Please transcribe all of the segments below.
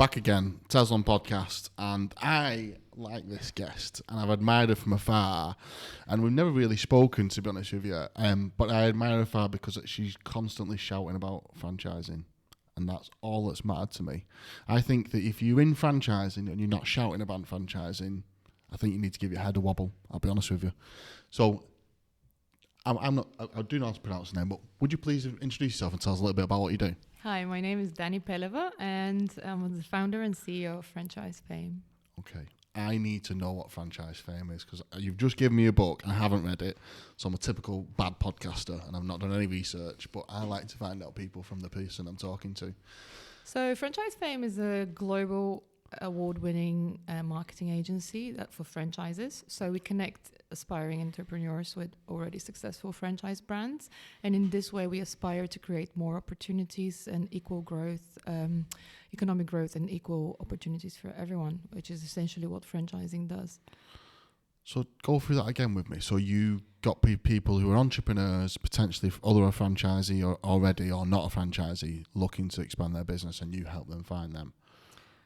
back again, Tezlom Podcast, and I like this guest, and I've admired her from afar, and we've never really spoken, to be honest with you, but I admire her afar because she's constantly shouting about franchising, and that's all that's mattered to me. I think that if you're in franchising and you're not shouting about franchising, I think you need to give your head a wobble, I'll be honest with you. So, I do know how to pronounce the name, but would you please introduce yourself and tell us a little bit about what you do? Hi, my name is Dani Peleva, and I'm the founder and CEO of Franchise Fame. Okay. I need to know what Franchise Fame is because you've just given me a book and I haven't read it. So I'm a typical bad podcaster and I've not done any research, but I like to find out people from the person I'm talking to. So Franchise Fame is a global award-winning marketing agency for franchises. So we connect aspiring entrepreneurs with already successful franchise brands. And in this way, we aspire to create more opportunities and equal growth, economic growth and equal opportunities for everyone, which is essentially what franchising does. So go through that again with me. So you got people who are entrepreneurs, potentially either a franchisee or already or not a franchisee, looking to expand their business, and you help them find them.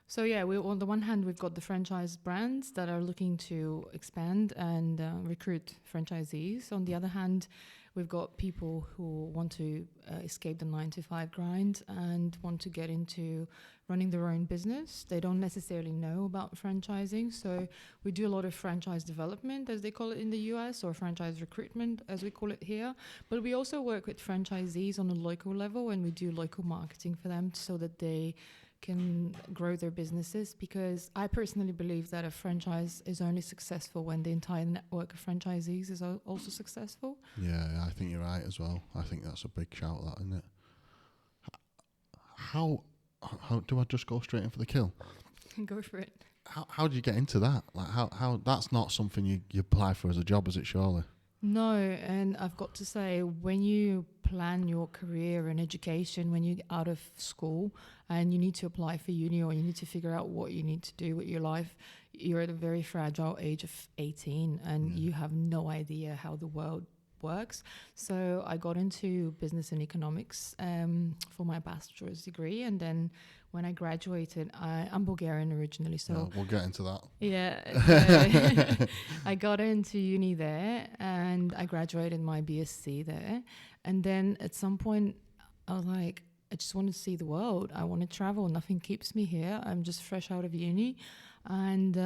So yeah, on the one hand, we've got the franchise brands that are looking to expand and recruit franchisees. On the other hand, we've got people who want to escape the 9-to-5 grind and want to get into running their own business. They don't necessarily know about franchising. So we do a lot of franchise development, as they call it in the US, or franchise recruitment, as we call it here. But we also work with franchisees on a local level, and we do local marketing for them so that they can grow their businesses, because I personally believe that a franchise is only successful when the entire network of franchisees is also successful. Yeah, I think you're right as well. I think that's a big shout, that, isn't it? How do I just go straight in for the kill? Go for it. How do you get into that? Like how that's not something you apply for as a job, is it, surely? No, and I've got to say, when you plan your career and education, when you get out of school and you need to apply for uni or you need to figure out what you need to do with your life, you're at a very fragile age of 18 and you have no idea how the world works. So I got into business and economics for my bachelor's degree, and then when I graduated, I'm Bulgarian originally, so no, we'll get into that. Yeah, so I got into uni there, and I graduated my BSc there, and then at some point I was like, I just want to see the world. I want to travel. Nothing keeps me here. I'm just fresh out of uni, and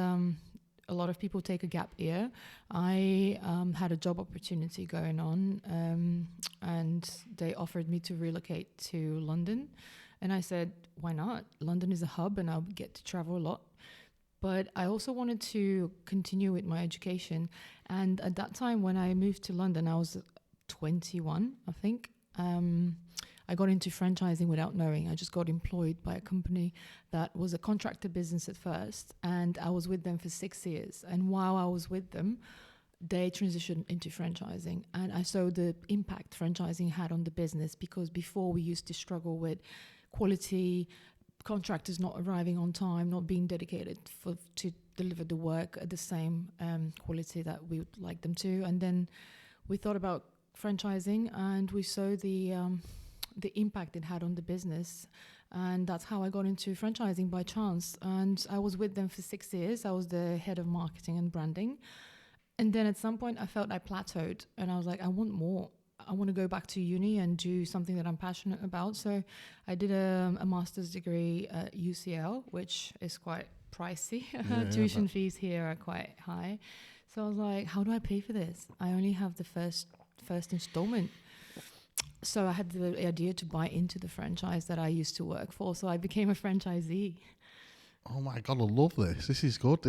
a lot of people take a gap year. I had a job opportunity going on, and they offered me to relocate to London. And I said, why not? London is a hub and I'll get to travel a lot. But I also wanted to continue with my education. And at that time, when I moved to London, I was 21, I think. I got into franchising without knowing. I just got employed by a company that was a contractor business at first, and I was with them for 6 years. And while I was with them, they transitioned into franchising, and I saw the impact franchising had on the business, because before we used to struggle with quality, contractors not arriving on time, not being dedicated to deliver the work at the same quality that we would like them to. And then we thought about franchising, and we saw the impact it had on the business, and that's how I got into franchising by chance. And I was with them for 6 years. I was the head of marketing and branding, and then at some point I felt I plateaued, and I was like, I want more. I want to go back to uni and do something that I'm passionate about. So I did a master's degree at UCL, which is quite pricey. Tuition fees here are quite high. So I was like, how do I pay for this? I only have the first installment. So I had the idea to buy into the franchise that I used to work for. So I became a franchisee. Oh my God, I love this. This is good.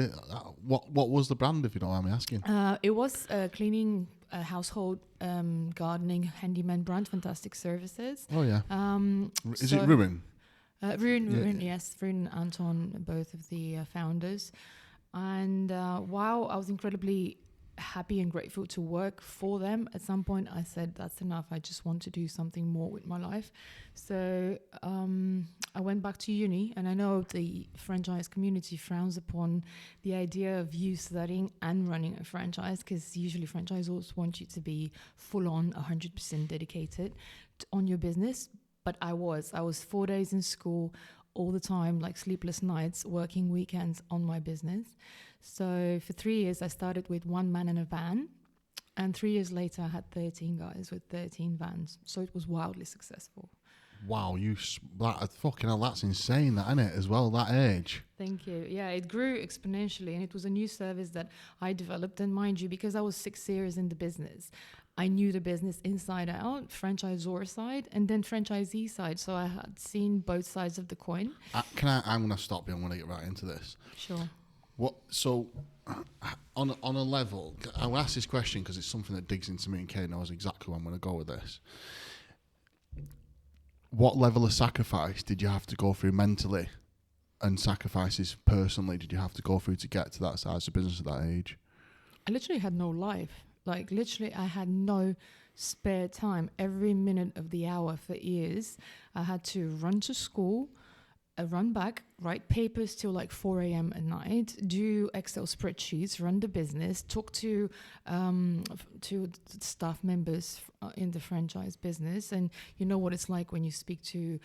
What was the brand, if you don't mind me asking? It was cleaning, household, gardening, handyman brand, Fantastic Services. Oh yeah. Is it Ruin? Ruin, yes. Ruin and Anton, both of the founders. And while I was incredibly happy and grateful to work for them, at some point I said, that's enough. I just want to do something more with my life. So I went back to uni, and I know the franchise community frowns upon the idea of you studying and running a franchise, because usually franchisors want you to be full on 100% dedicated on your business. But I was 4 days in school, all the time, like sleepless nights, working weekends on my business. So for 3 years, I started with one man in a van. And 3 years later, I had 13 guys with 13 vans. So it was wildly successful. Wow, fucking hell, that's insane, that, isn't it, as well, that age? Thank you. Yeah, it grew exponentially, and it was a new service that I developed. And mind you, because I was 6 years in the business, I knew the business inside out, franchisor side, and then franchisee side. So I had seen both sides of the coin. I'm going to stop you. I'm going to get right into this. Sure. So, on a level, I'll ask this question because it's something that digs into me, and Kate knows exactly where I'm going to go with this. What level of sacrifice did you have to go through mentally, and sacrifices personally did you have to go through to get to that size of business at that age? I literally had no life. Like, literally, I had no spare time. Every minute of the hour for years, I had to run to school, run back, write papers till like 4 a.m. at night, do Excel spreadsheets, run the business, talk to staff members in the franchise business. And you know what it's like when you speak to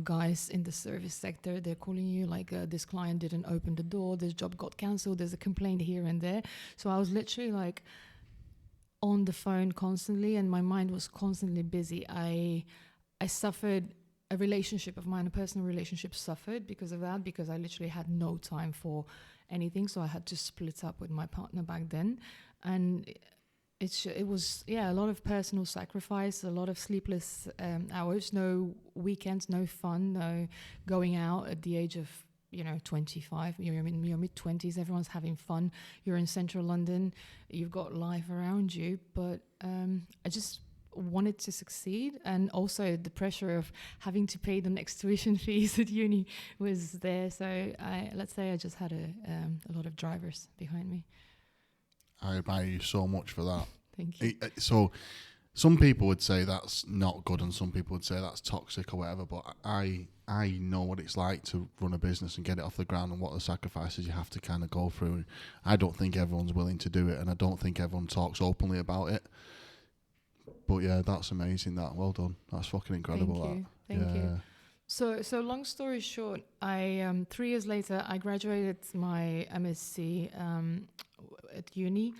guys in the service sector. They're calling you like, this client didn't open the door, this job got cancelled, there's a complaint here and there. So I was literally like on the phone constantly, and my mind was constantly busy. I suffered. A relationship of mine, a personal relationship, suffered because of that, because I literally had no time for anything. So I had to split up with my partner back then. And it was a lot of personal sacrifice, a lot of sleepless hours, no weekends, no fun, no going out at the age of 25. You're in your mid-20s, everyone's having fun. You're in central London, you've got life around you. But I just wanted to succeed, and also the pressure of having to pay the next tuition fees at uni was there. So let's say I just had a lot of drivers behind me. I admire you so much for that. Thank you. So some people would say that's not good, and some people would say that's toxic or whatever, but I know what it's like to run a business and get it off the ground, and what the sacrifices you have to kind of go through. I don't think everyone's willing to do it, and I don't think everyone talks openly about it. But yeah, that's amazing. That, well done. That's fucking incredible. Thank you. So long story short, I 3 years later I graduated my MSc at uni,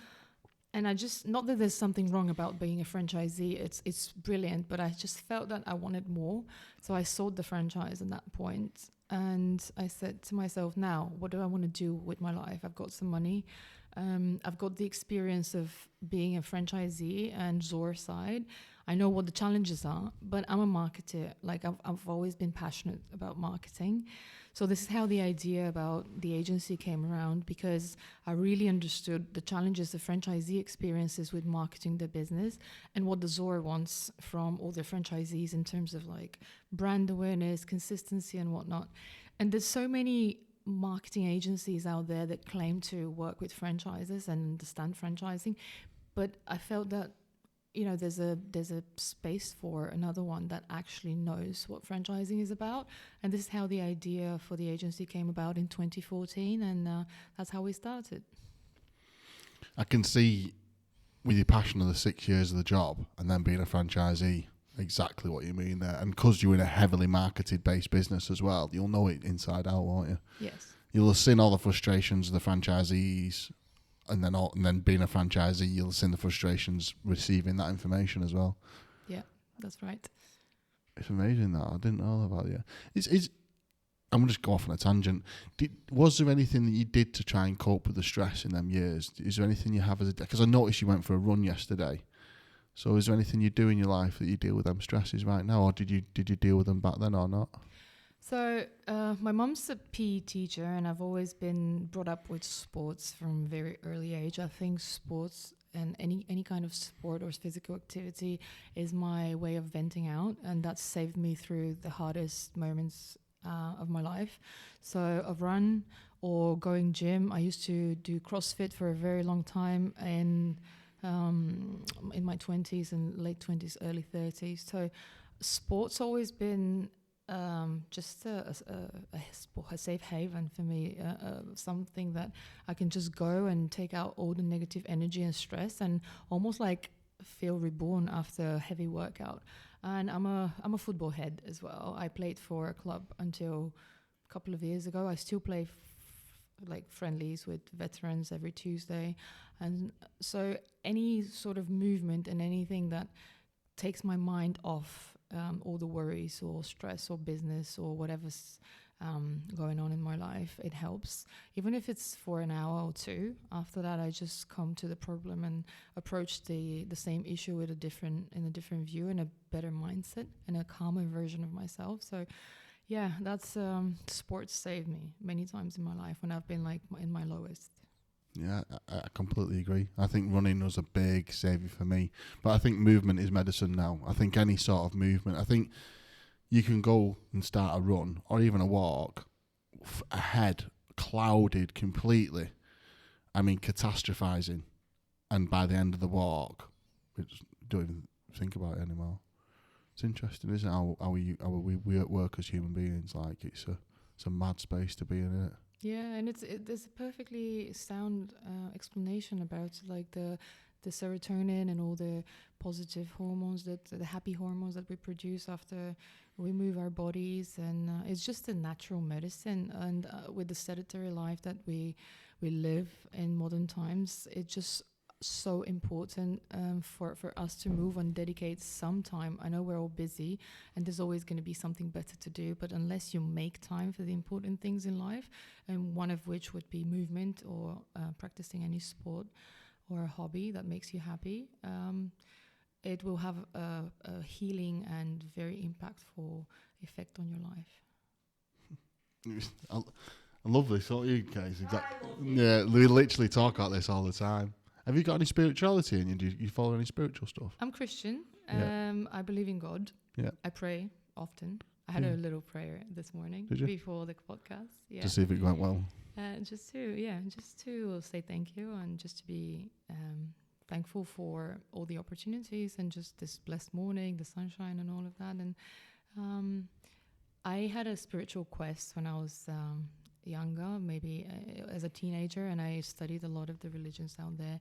and I just, not that there's something wrong about being a franchisee. It's brilliant, but I just felt that I wanted more. So I sold the franchise at that point, and I said to myself, now what do I want to do with my life? I've got some money. I've got the experience of being a franchisee and Zor side. I know what the challenges are, but I'm a marketer. Like I've always been passionate about marketing. So this is how the idea about the agency came around, because I really understood the challenges the franchisee experiences with marketing their business, and what the Zor wants from all their franchisees in terms of like brand awareness, consistency and whatnot. And there's so many marketing agencies out there that claim to work with franchises and understand franchising, but I felt that there's a space for another one that actually knows what franchising is about. And this is how the idea for the agency came about in 2014, and that's how we started. I can see with your passion of the 6 years of the job and then being a franchisee exactly what you mean there. And because you're in a heavily marketed based business as well, you'll know it inside out, won't you? Yes. You'll have seen all the frustrations of the franchisees, and then being a franchisee, you'll have seen the frustrations receiving that information as well. Yeah, that's right. It's amazing that I didn't know about you. I'm going to just go off on a tangent. Was there anything that you did to try and cope with the stress in them years? Is there anything you have because I noticed you went for a run yesterday. So is there anything you do in your life that you deal with them stresses right now, or did you deal with them back then or not? So my mum's a PE teacher, and I've always been brought up with sports from a very early age. I think sports and any kind of sport or physical activity is my way of venting out, and that's saved me through the hardest moments of my life. So I've run or going gym. I used to do CrossFit for a very long time in my 20s and late 20s, early 30s. So sports always been just a safe haven for me, something that I can just go and take out all the negative energy and stress, and almost like feel reborn after a heavy workout. And I'm a football head as well. I played for a club until couple of years ago. I still play like friendlies with veterans every Tuesday, and so any sort of movement and anything that takes my mind off all the worries or stress or business or whatever's going on in my life, it helps. Even if it's for an hour or two, after that I just come to the problem and approach the same issue with a different view and a better mindset and a calmer version of myself. So yeah, that's sports saved me many times in my life when I've been like in my lowest. Yeah, I completely agree. I think running was a big saviour for me. But I think movement is medicine now. I think any sort of movement. I think you can go and start a run or even a walk, a head clouded completely. I mean, catastrophising. And by the end of the walk, we just don't even think about it anymore. It's interesting, isn't it? How we work as human beings. Like, it's a mad space to be in, isn't it? Yeah, and there's a perfectly sound explanation about like the serotonin and all the positive hormones, the happy hormones that we produce after we move our bodies, and it's just a natural medicine. And with the sedentary life that we live in modern times, it's just so important for us to move and dedicate some time. I know we're all busy and there's always going to be something better to do, but unless you make time for the important things in life, and one of which would be movement or practicing any sport or a hobby that makes you happy, it will have a healing and very impactful effect on your life. I love this, don't you guys? Yeah, we literally talk about this all the time. Have you got any spirituality in you? Do you follow any spiritual stuff? I'm Christian. I believe in God. Yeah. I pray often. I had a little prayer this morning before the podcast. Yeah. To see if it went well. Just to say thank you and just to be thankful for all the opportunities and just this blessed morning, the sunshine and all of that. And I had a spiritual quest when I was younger, maybe as a teenager, and I studied a lot of the religions out there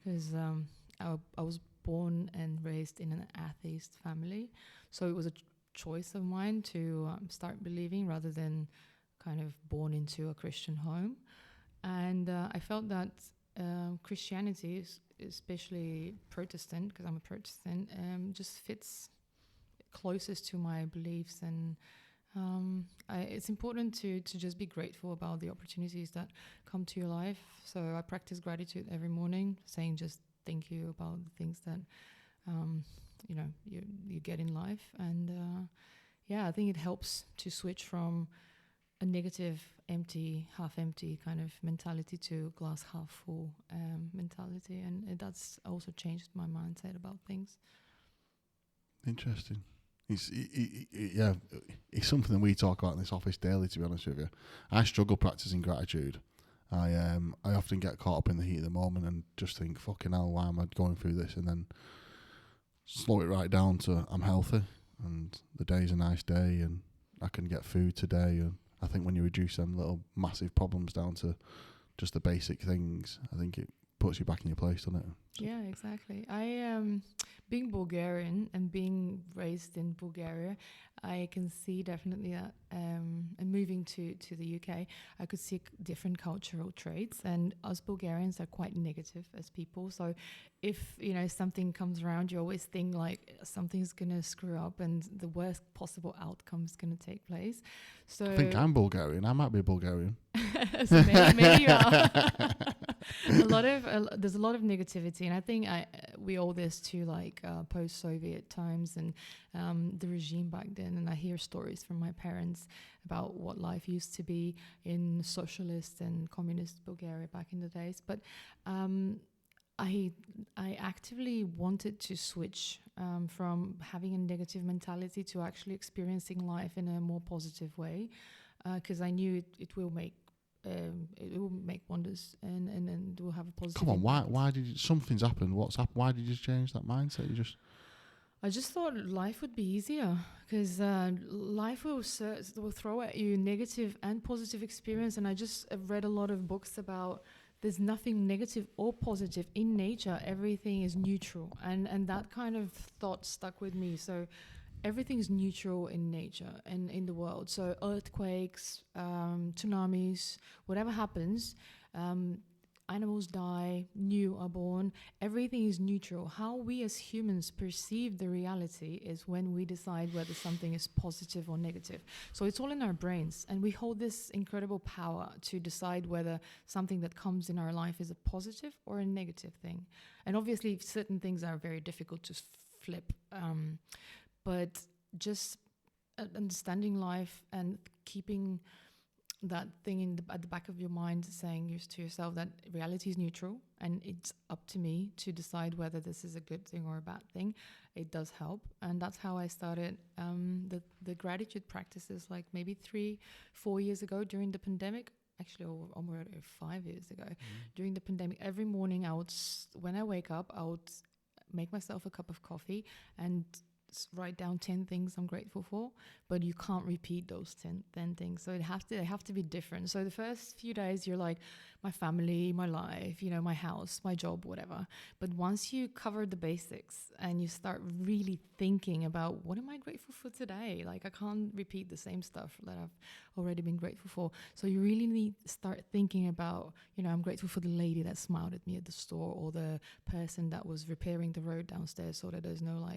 because I was born and raised in an atheist family, so it was a choice of mine to start believing rather than kind of born into a Christian home. And I felt that Christianity, especially Protestant, because I'm a Protestant, just fits closest to my beliefs. And it's important to just be grateful about the opportunities that come to your life. So I practice gratitude every morning, saying just thank you about the things that you get in life. And I think it helps to switch from a negative, empty, half empty kind of mentality to glass half full mentality, and that's also changed my mindset about things. Interesting. It's something that we talk about in this office daily, to be honest with you. I struggle practicing gratitude. I often get caught up in the heat of the moment and just think, fucking hell, why am I going through this? And then slow it right down to I'm healthy and the day's a nice day and I can get food today. And I think when you reduce them little massive problems down to just the basic things, I think it puts you back in your place, doesn't it? Yeah, exactly. Being Bulgarian and being raised in Bulgaria, I can see definitely that, and moving to the UK, I could see different cultural traits, and us Bulgarians are quite negative as people. So if, something comes around, you always think like something's going to screw up and the worst possible outcome is going to take place. So I think I'm Bulgarian. I might be Bulgarian. So maybe you are. There's a lot of negativity, and I think we owe this to like post-Soviet times and the regime back then. And I hear stories from my parents about what life used to be in socialist and communist Bulgaria back in the days. But I actively wanted to switch from having a negative mentality to actually experiencing life in a more positive way, because I knew it will make wonders and it will have a positive Come on, impact. why did you, something's happened? What's happened? Why did you change that mindset? I just thought life would be easier because life will throw at you negative and positive experience. And I just read a lot of books about there's nothing negative or positive in nature. Everything is neutral. And that kind of thought stuck with me. So everything is neutral in nature and in the world. So earthquakes, tsunamis, whatever happens, animals die, new are born, everything is neutral. How we as humans perceive the reality is when we decide whether something is positive or negative. So it's all in our brains, and we hold this incredible power to decide whether something that comes in our life is a positive or a negative thing. And obviously certain things are very difficult to flip, but just understanding life and keeping that thing at the back of your mind, saying to yourself that reality is neutral and it's up to me to decide whether this is a good thing or a bad thing, it does help. And that's how I started the gratitude practices, like maybe 3-4 years ago during the pandemic. Actually, almost 5 years ago. During the pandemic, every morning when I wake up, I would make myself a cup of coffee and write down 10 things I'm grateful for, but you can't repeat those 10 things. So they have to be different. So the first few days you're like, my family, my life, my house, my job, whatever. But once you cover the basics and you start really thinking about what am I grateful for today? Like I can't repeat the same stuff that I've already been grateful for. So you really need to start thinking about, I'm grateful for the lady that smiled at me at the store, or the person that was repairing the road downstairs so that there's no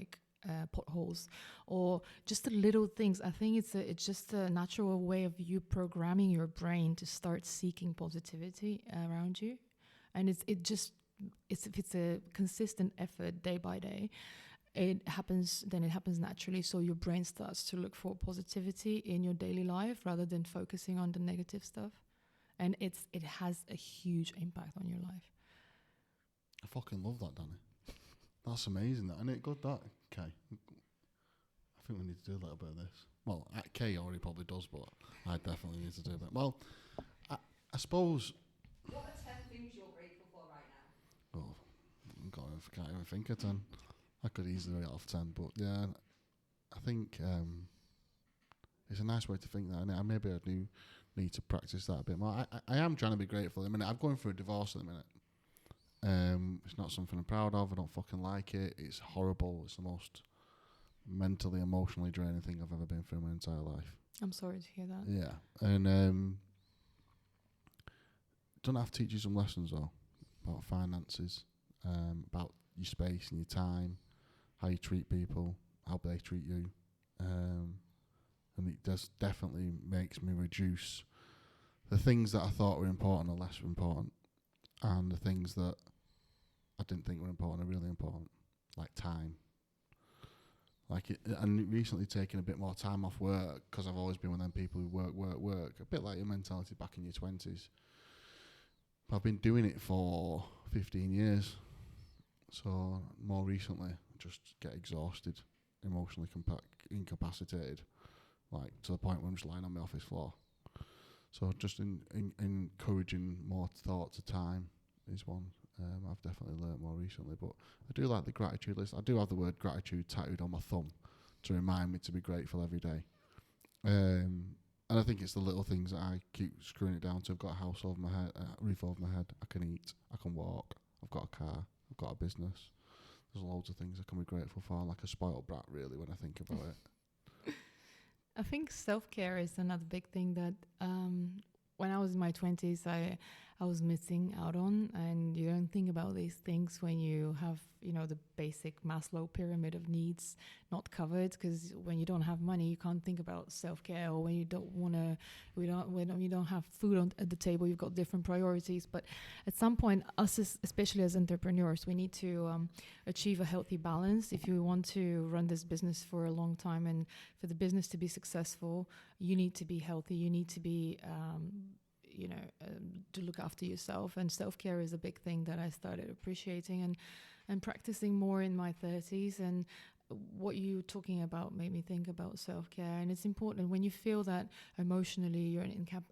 potholes, or just the little things. I think it's just a natural way of you programming your brain to start seeking positivity around you, and if it's a consistent effort day by day, it happens naturally. So your brain starts to look for positivity in your daily life rather than focusing on the negative stuff, and it has a huge impact on your life. I fucking love that, Dani. That's amazing, that, isn't it? Good, that. Okay. I think we need to do a little bit of this. Well, Kay already probably does, but I definitely need to do a bit. Well, I suppose... What are 10 things you're grateful for right now? Oh, I can't even think of 10. I could easily rate off 10, but yeah, I think it's a nice way to think that, and maybe I do need to practice that a bit more. I am trying to be grateful. I mean, I'm going through a divorce at the minute. It's not something I'm proud of. I don't fucking like it. It's horrible. It's the most mentally, emotionally draining thing I've ever been through in my entire life. I'm sorry to hear that. Yeah. And don't have to teach you some lessons, though, about finances, about your space and your time, how you treat people, how they treat you. And it does definitely makes me reduce the things that I thought were important are less important, and the things that I didn't think were important are really important, like time. And recently taking a bit more time off work, because I've always been one of them people who work, a bit like your mentality back in your 20s. But I've been doing it for 15 years. So more recently, I just get exhausted, emotionally incapacitated, like to the point where I'm just lying on my office floor. So just encouraging more thought to time is one I've definitely learnt more recently. But I do like the gratitude list. I do have the word gratitude tattooed on my thumb to remind me to be grateful every day. And I think it's the little things that I keep screwing it down to. I've got a house over my head, a roof over my head. I can eat. I can walk. I've got a car. I've got a business. There's loads of things I can be grateful for. I'm like a spoiled brat, really, when I think about it. I think self-care is another big thing that when I was in my 20s, I was missing out on. And you don't think about these things when you have, the basic Maslow pyramid of needs not covered, because when you don't have money, you can't think about self-care, or when you when you don't have food at the table, you've got different priorities. But at some point, us, especially as entrepreneurs, we need to achieve a healthy balance. If you want to run this business for a long time, and for the business to be successful, you need to be healthy. You need to be to look after yourself, and self-care is a big thing that I started appreciating and practicing more in my 30s. And what you're talking about made me think about self-care, and it's important when you feel that emotionally you're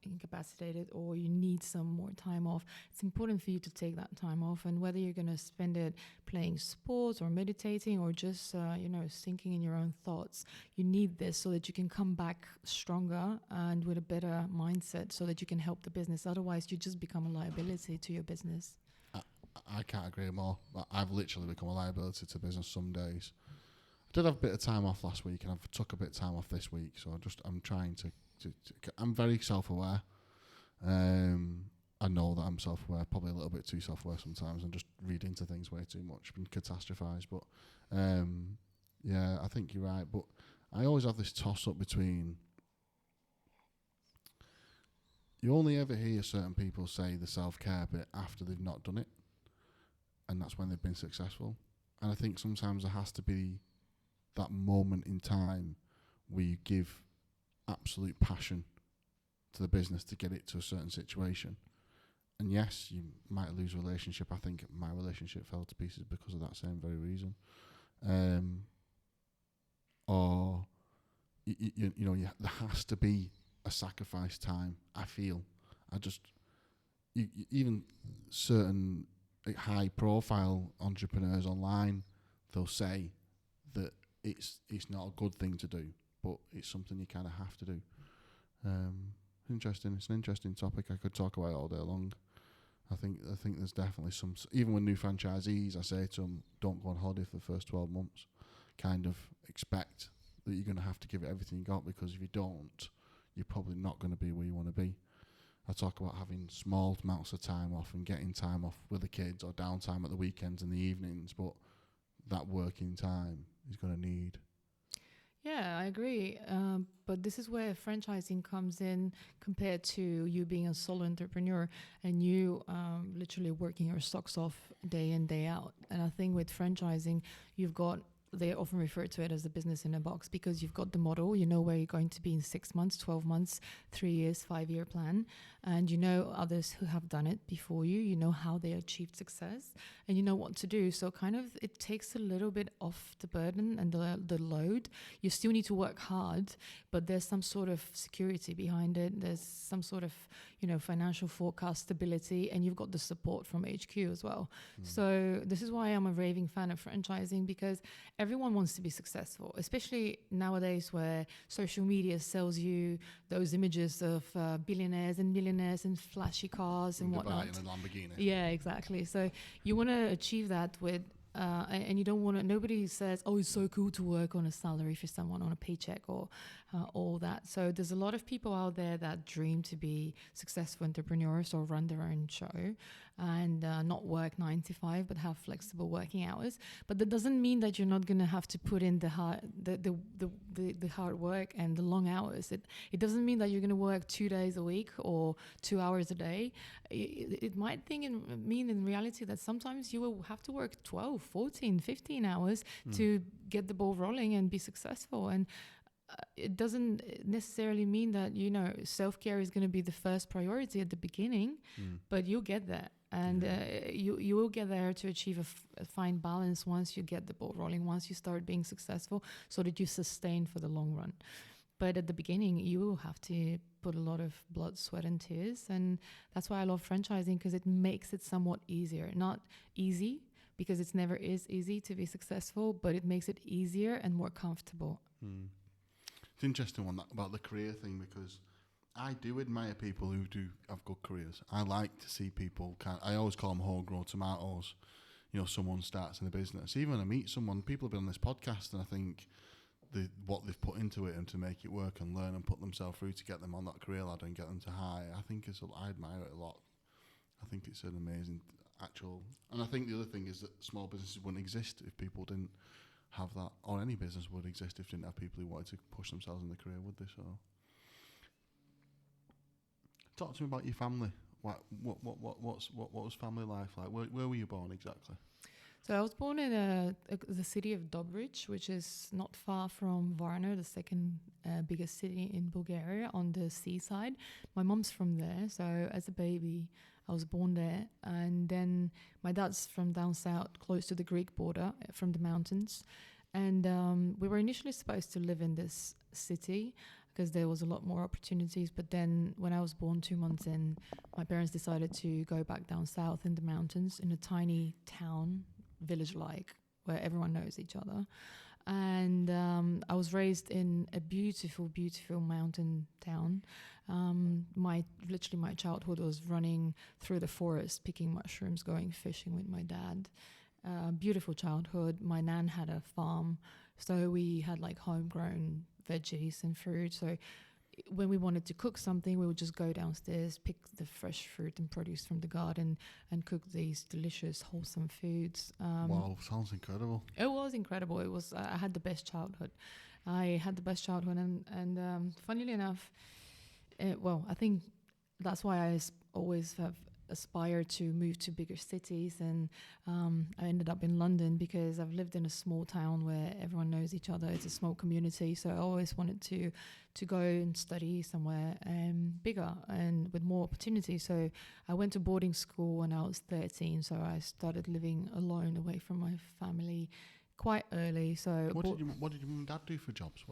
incapacitated or you need some more time off. It's important for you to take that time off, and whether you're going to spend it playing sports or meditating or just sinking in your own thoughts, you need this so that you can come back stronger and with a better mindset, so that you can help the business. Otherwise you just become a liability to your business. I can't agree more. I've literally become a liability to business some days. did have a bit of time off last week, and I've took a bit of time off this week. So I'm trying to I'm very self-aware. I know that I'm self-aware, probably a little bit too self-aware sometimes, and just read into things way too much and catastrophize. But yeah, I think you're right. But I always have this toss-up between. You only ever hear certain people say the self-care bit after they've not done it, and that's when they've been successful. And I think sometimes there has to be that moment in time where you give absolute passion to the business to get it to a certain situation. And yes, you might lose a relationship. I think my relationship fell to pieces because of that same very reason. Or, there has to be a sacrifice time, I feel. Even certain high-profile entrepreneurs online, they'll say that it's not a good thing to do, but it's something you kind of have to do. Interesting. It's an interesting topic. I could talk about it all day long. I think there's definitely some. Even with new franchisees, I say to them, don't go on holiday for the first 12 months. Kind of expect that you're going to have to give it everything you got, because if you don't, you're probably not going to be where you want to be. I talk about having small amounts of time off and getting time off with the kids, or downtime at the weekends and the evenings, but that working time is going to need. Yeah, I agree. But this is where franchising comes in compared to you being a solo entrepreneur and you literally working your socks off day in, day out. And I think with franchising, they often refer to it as a business in a box, because you've got the model, you know where you're going to be in 6 months, 12 months, 3 years, 5-year plan. And you know others who have done it before you know how they achieved success, and you know what to do. So kind of it takes a little bit off the burden and the load. You still need to work hard, but there's some sort of security behind it. There's some sort of, financial forecast stability, and you've got the support from HQ as well. So this is why I'm a raving fan of franchising, because everyone wants to be successful, especially nowadays where social media sells you those images of billionaires and millionaires and flashy cars and whatnot. And a Lamborghini. Yeah, exactly. So you want to achieve that with, and you don't want to, nobody says, oh, it's so cool to work on a salary for someone on a paycheck or all that. So there's a lot of people out there that dream to be successful entrepreneurs or run their own show and not work 9 to 5, but have flexible working hours. But that doesn't mean that you're not going to have to put in the hard work and the long hours. It doesn't mean that you're going to work 2 days a week or 2 hours a day. It might mean in reality that sometimes you will have to work 12, 14, 15 hours to get the ball rolling and be successful. And it doesn't necessarily mean that, self-care is going to be the first priority at the beginning, but you'll get there. And you will get there to achieve a fine balance once you get the ball rolling, once you start being successful, so that you sustain for the long run. But at the beginning, you will have to put a lot of blood, sweat, and tears. And that's why I love franchising, because it makes it somewhat easier. Not easy, because it never is easy to be successful, but it makes it easier and more comfortable. It's an interesting one about the career thing, because I do admire people who do have good careers. I like to see people, I always call them homegrown tomatoes. Someone starts in a business. Even when I meet someone, people have been on this podcast, and I think what they've put into it and to make it work and learn and put themselves through to get them on that career ladder and get them to high, I admire it a lot. I think it's an amazing and I think the other thing is that small businesses wouldn't exist if people didn't have that, or any business would exist if didn't have people who wanted to push themselves in their career, would they? So, talk to me about your family. What was family life like? Where were you born exactly? So I was born in the city of Dobrich, which is not far from Varna, the second biggest city in Bulgaria, on the seaside. My mom's from there, so as a baby, I was born there. And then my dad's from down south, close to the Greek border, from the mountains. And we were initially supposed to live in this city because there was a lot more opportunities. But then when I was born 2 months in, my parents decided to go back down south in the mountains in a tiny town, village-like, where everyone knows each other. And I was raised in a beautiful, beautiful mountain town. My childhood was running through the forest, picking mushrooms, going fishing with my dad. Beautiful childhood. My nan had a farm. So we had like homegrown veggies and fruit. So when we wanted to cook something, we would just go downstairs, pick the fresh fruit and produce from the garden, and cook these delicious, wholesome foods. Wow, sounds incredible. It was incredible. It was. I had the best childhood. And funnily enough, I think that's why I always have aspired to move to bigger cities, and I ended up in London because I've lived in a small town where everyone knows each other. It's a small community, so I always wanted to go and study somewhere bigger and with more opportunity. So I went to boarding school when I was 13, so I started living alone away from my family quite early. So what did your mum and dad do for jobs?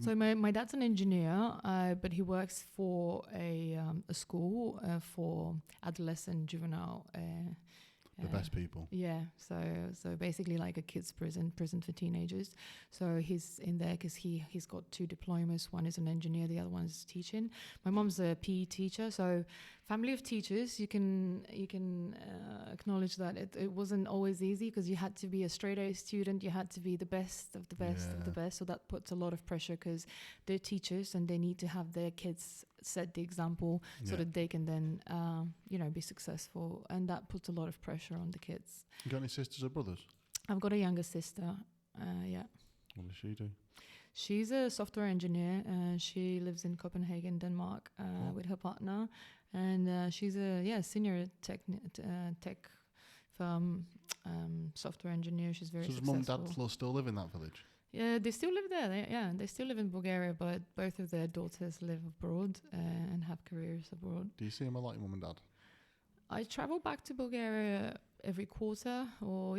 So my dad's an engineer, but he works for a school for adolescent, juvenile. The best people. Yeah, so basically like a kids' prison for teenagers. So he's in there because he's got 2 diplomas. One is an engineer, the other one is teaching. My mom's a PE teacher, so family of teachers. You can acknowledge that it wasn't always easy because you had to be a straight A student. You had to be the best of the best of the best. So that puts a lot of pressure because they're teachers and they need to have their kids set the example so that they can then be successful, and that puts a lot of pressure on the kids. You got any sisters or brothers? I've got a younger sister. What does she do? She's a software engineer. She lives in Copenhagen, Denmark, with her partner, and she's a senior tech firm software engineer. She's very successful. Does mum and dad still live in that village? Yeah, they still live there. They still live in Bulgaria, but both of their daughters live abroad and have careers abroad. Do you see them a lot, your mum and dad? I travel back to Bulgaria every quarter, or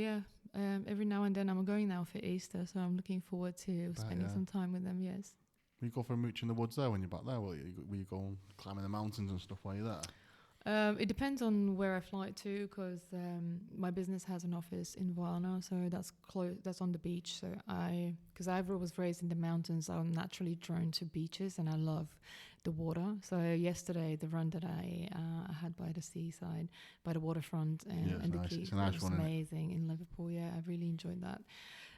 every now and then. I'm going now for Easter, so I'm looking forward to spending some time with them. Yes. Will you go for a mooch in the woods there when you're back there? Will you go climbing the mountains and stuff while you're there? It depends on where I fly to, because my business has an office in Varna, so that's close. That's on the beach. So because I was raised in the mountains, I'm naturally drawn to beaches, and I love the water. So yesterday, the run that I had by the seaside, by the waterfront, and the quays, was amazing in Liverpool. Yeah, I really enjoyed that.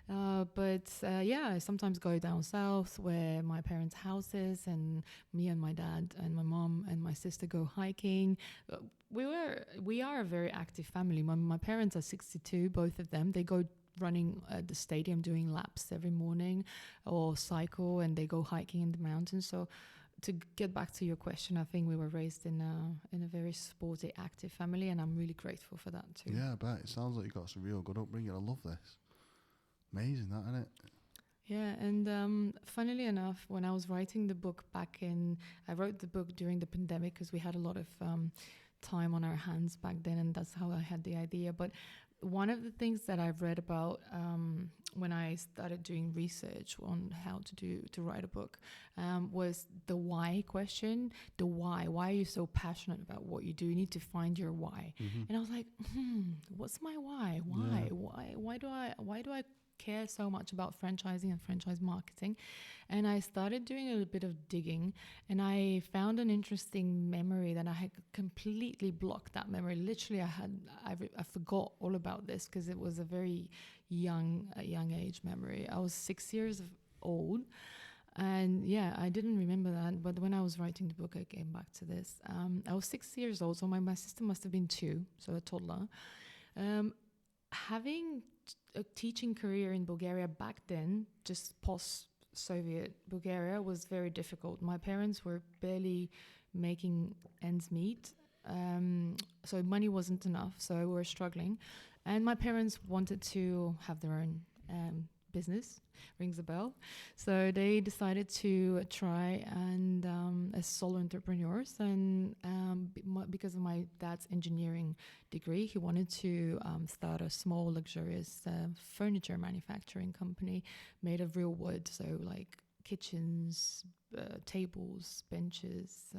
I sometimes go down south where my parents' house is, and me and my dad and my mom and my sister go hiking. We are a very active family. My parents are 62, both of them. They go running at the stadium, doing laps every morning, or cycle, and they go hiking in the mountains. So to get back to your question, I think we were raised in a very sporty, active family, and I'm really grateful for that too. Yeah, I bet. It sounds like you got some real good upbringing. I love this. Amazing, that, isn't it? Yeah, and funnily enough, when I was writing the book I wrote the book during the pandemic because we had a lot of time on our hands back then, and that's how I had the idea. But one of the things that I've read about when I started doing research on how to write a book was the why question. The why. Why are you so passionate about what you do? You need to find your why. Mm-hmm. And I was like, what's my why? Why? Yeah. Why do I care so much about franchising and franchise marketing? And I started doing a little bit of digging, and I found an interesting memory that I had completely blocked. That memory, literally, I forgot all about this because it was a very young age memory. I was 6 years old, and I didn't remember that. But when I was writing the book, I came back to this. I was 6 years old, so my sister must have been 2, so a toddler. Having a teaching career in Bulgaria back then, just post-Soviet Bulgaria, was very difficult. My parents were barely making ends meet, so money wasn't enough, so we were struggling. And my parents wanted to have their own business, rings a bell. So they decided to try and as solo entrepreneurs, and because of my dad's engineering degree, he wanted to start a small luxurious furniture manufacturing company made of real wood, so like kitchens, tables, benches,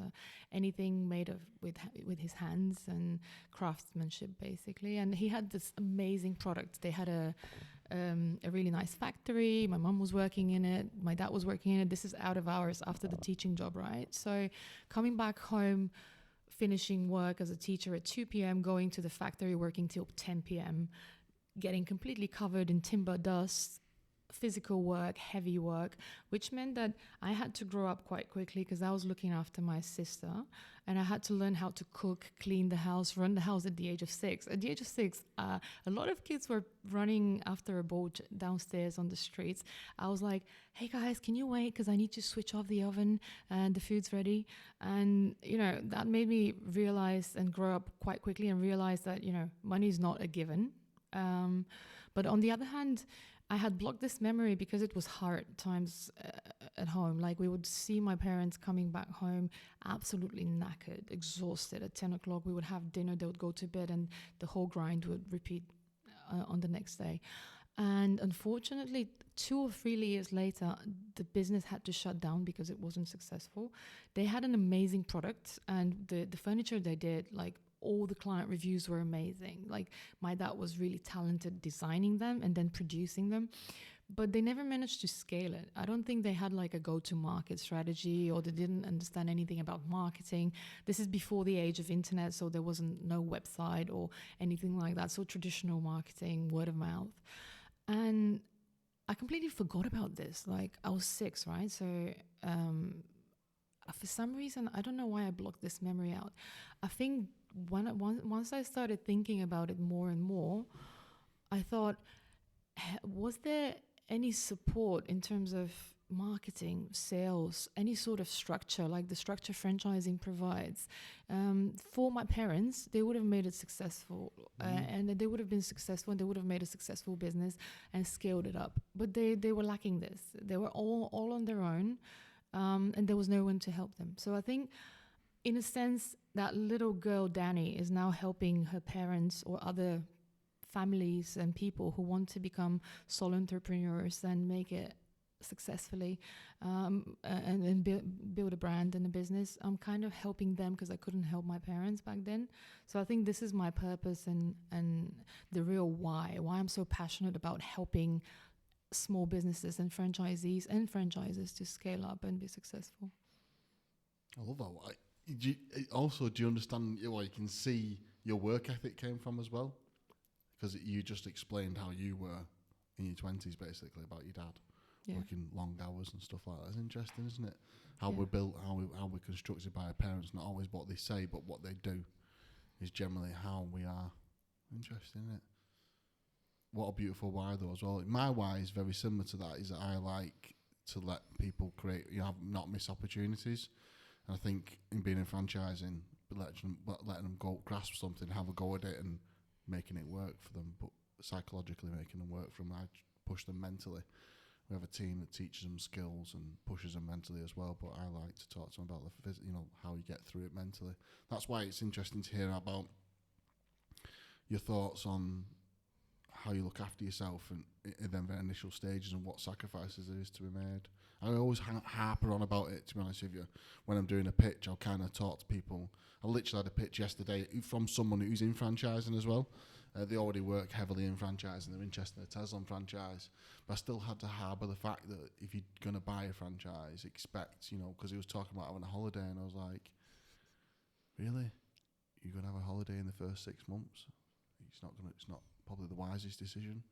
anything made of with his hands and craftsmanship, basically. And he had this amazing product. They had a really nice factory. My mum was working in it. My dad was working in it. This is out of hours after the teaching job, right? So coming back home, finishing work as a teacher at 2 p.m., going to the factory, working till 10 p.m., getting completely covered in timber dust, physical work, heavy work, which meant that I had to grow up quite quickly because I was looking after my sister, and I had to learn how to cook, clean the house, run the house at the age of 6. At the age of 6, a lot of kids were running after a boat downstairs on the streets. I was like, hey guys, can you wait? Because I need to switch off the oven and the food's ready. And, that made me realize and grow up quite quickly and realize that, money is not a given. But on the other hand, I had blocked this memory because it was hard times at home. Like, we would see my parents coming back home absolutely knackered, exhausted. At 10 o'clock, we would have dinner, they would go to bed, and the whole grind would repeat on the next day. And unfortunately, 2 or 3 years later, the business had to shut down because it wasn't successful. They had an amazing product, and the furniture they did, like, all the client reviews were amazing. Like, my dad was really talented designing them and then producing them, but they never managed to scale it. I don't think they had like a go-to-market strategy, or they didn't understand anything about marketing. This is before the age of internet, so there wasn't no website or anything like that. So traditional marketing, word of mouth. And I completely forgot about this. Like, I was 6, right? So for some reason, I don't know why I blocked this memory out. I think once I started thinking about it more and more, I thought, was there any support in terms of marketing, sales, any sort of structure, like the structure franchising provides? For my parents, they would have made it successful, and they would have been successful, and they would have made a successful business and scaled it up. But they were lacking this. They were all on their own, and there was no one to help them. So I think, in a sense, that little girl, Dani, is now helping her parents or other families and people who want to become solo entrepreneurs and make it successfully, and build a brand and a business. I'm kind of helping them because I couldn't help my parents back then. So I think this is my purpose and the real why I'm so passionate about helping small businesses and franchisees and franchises to scale up and be successful. I love that. Do you understand where you can see your work ethic came from as well? Because you just explained how you were in your 20s, basically, about your dad working long hours and stuff like that. It's interesting, isn't it? How we're built, how we're constructed by our parents. Not always what they say, but what they do is generally how we are. Interesting, isn't it? What a beautiful why, though, as well. My why is very similar to that, is that I like to let people create, not miss opportunities. And I think in being in franchising, letting them go grasp something, have a go at it, and making it work for them, but psychologically making them work for them. I push them mentally. We have a team that teaches them skills and pushes them mentally as well, but I like to talk to them about how you get through it mentally. That's why it's interesting to hear about your thoughts on how you look after yourself and in them initial stages and what sacrifices there is to be made. I always harper on about it, to be honest with you. When I'm doing a pitch, I'll kind of talk to people. I literally had a pitch yesterday from someone who's in franchising as well. They already work heavily in franchising. They're interested in the Tezlom franchise. But I still had to harbour the fact that if you're going to buy a franchise, expect, because he was talking about having a holiday, and I was like, really? You're going to have a holiday in the first 6 months? It's not probably the wisest decision.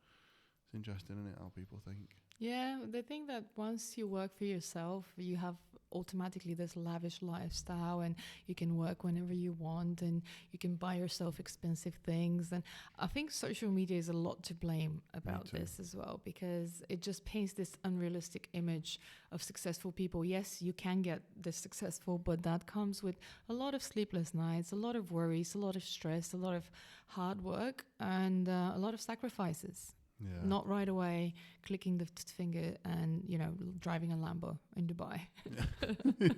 It's interesting, isn't it, how people think? Yeah, they think that once you work for yourself, you have automatically this lavish lifestyle, and you can work whenever you want, and you can buy yourself expensive things. And I think social media is a lot to blame about this as well, because it just paints this unrealistic image of successful people. Yes, you can get this successful, but that comes with a lot of sleepless nights, a lot of worries, a lot of stress, a lot of hard work, and a lot of sacrifices. Yeah. Not right away clicking the finger and, driving a Lambo in Dubai. Yeah.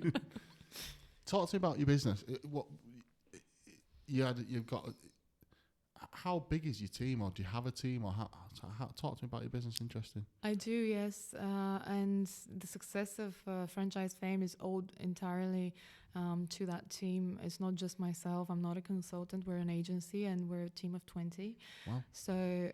Talk to me about your business. You've got. How big is your team, or do you have a team, or talk to me about your business? Interesting. I do, yes, and the success of Franchise Fame is owed entirely to that team. It's not just myself. I'm not a consultant. We're an agency, and we're a team of 20. Wow. So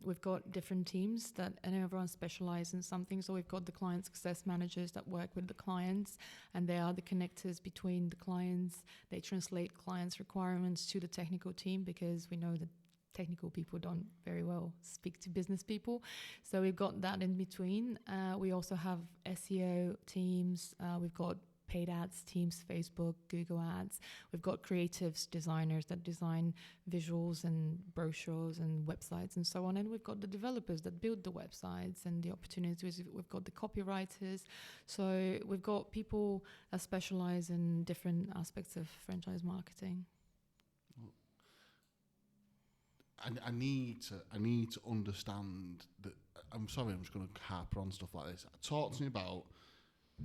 we've got different teams and everyone specializes in something. So we've got the client success managers that work with the clients, and they are the connectors between the clients. They translate clients' requirements to the technical team, because we know that technical people don't very well speak to business people. So we've got that in between. We also have SEO teams. We've got paid ads teams, Facebook, Google ads. We've got creatives, designers that design visuals and brochures and websites and so on. And we've got the developers that build the websites and the opportunities. We've got the copywriters. So we've got people that specialize in different aspects of franchise marketing. I need to understand that. I'm sorry, I'm just going to harp on stuff like this. Talk to me about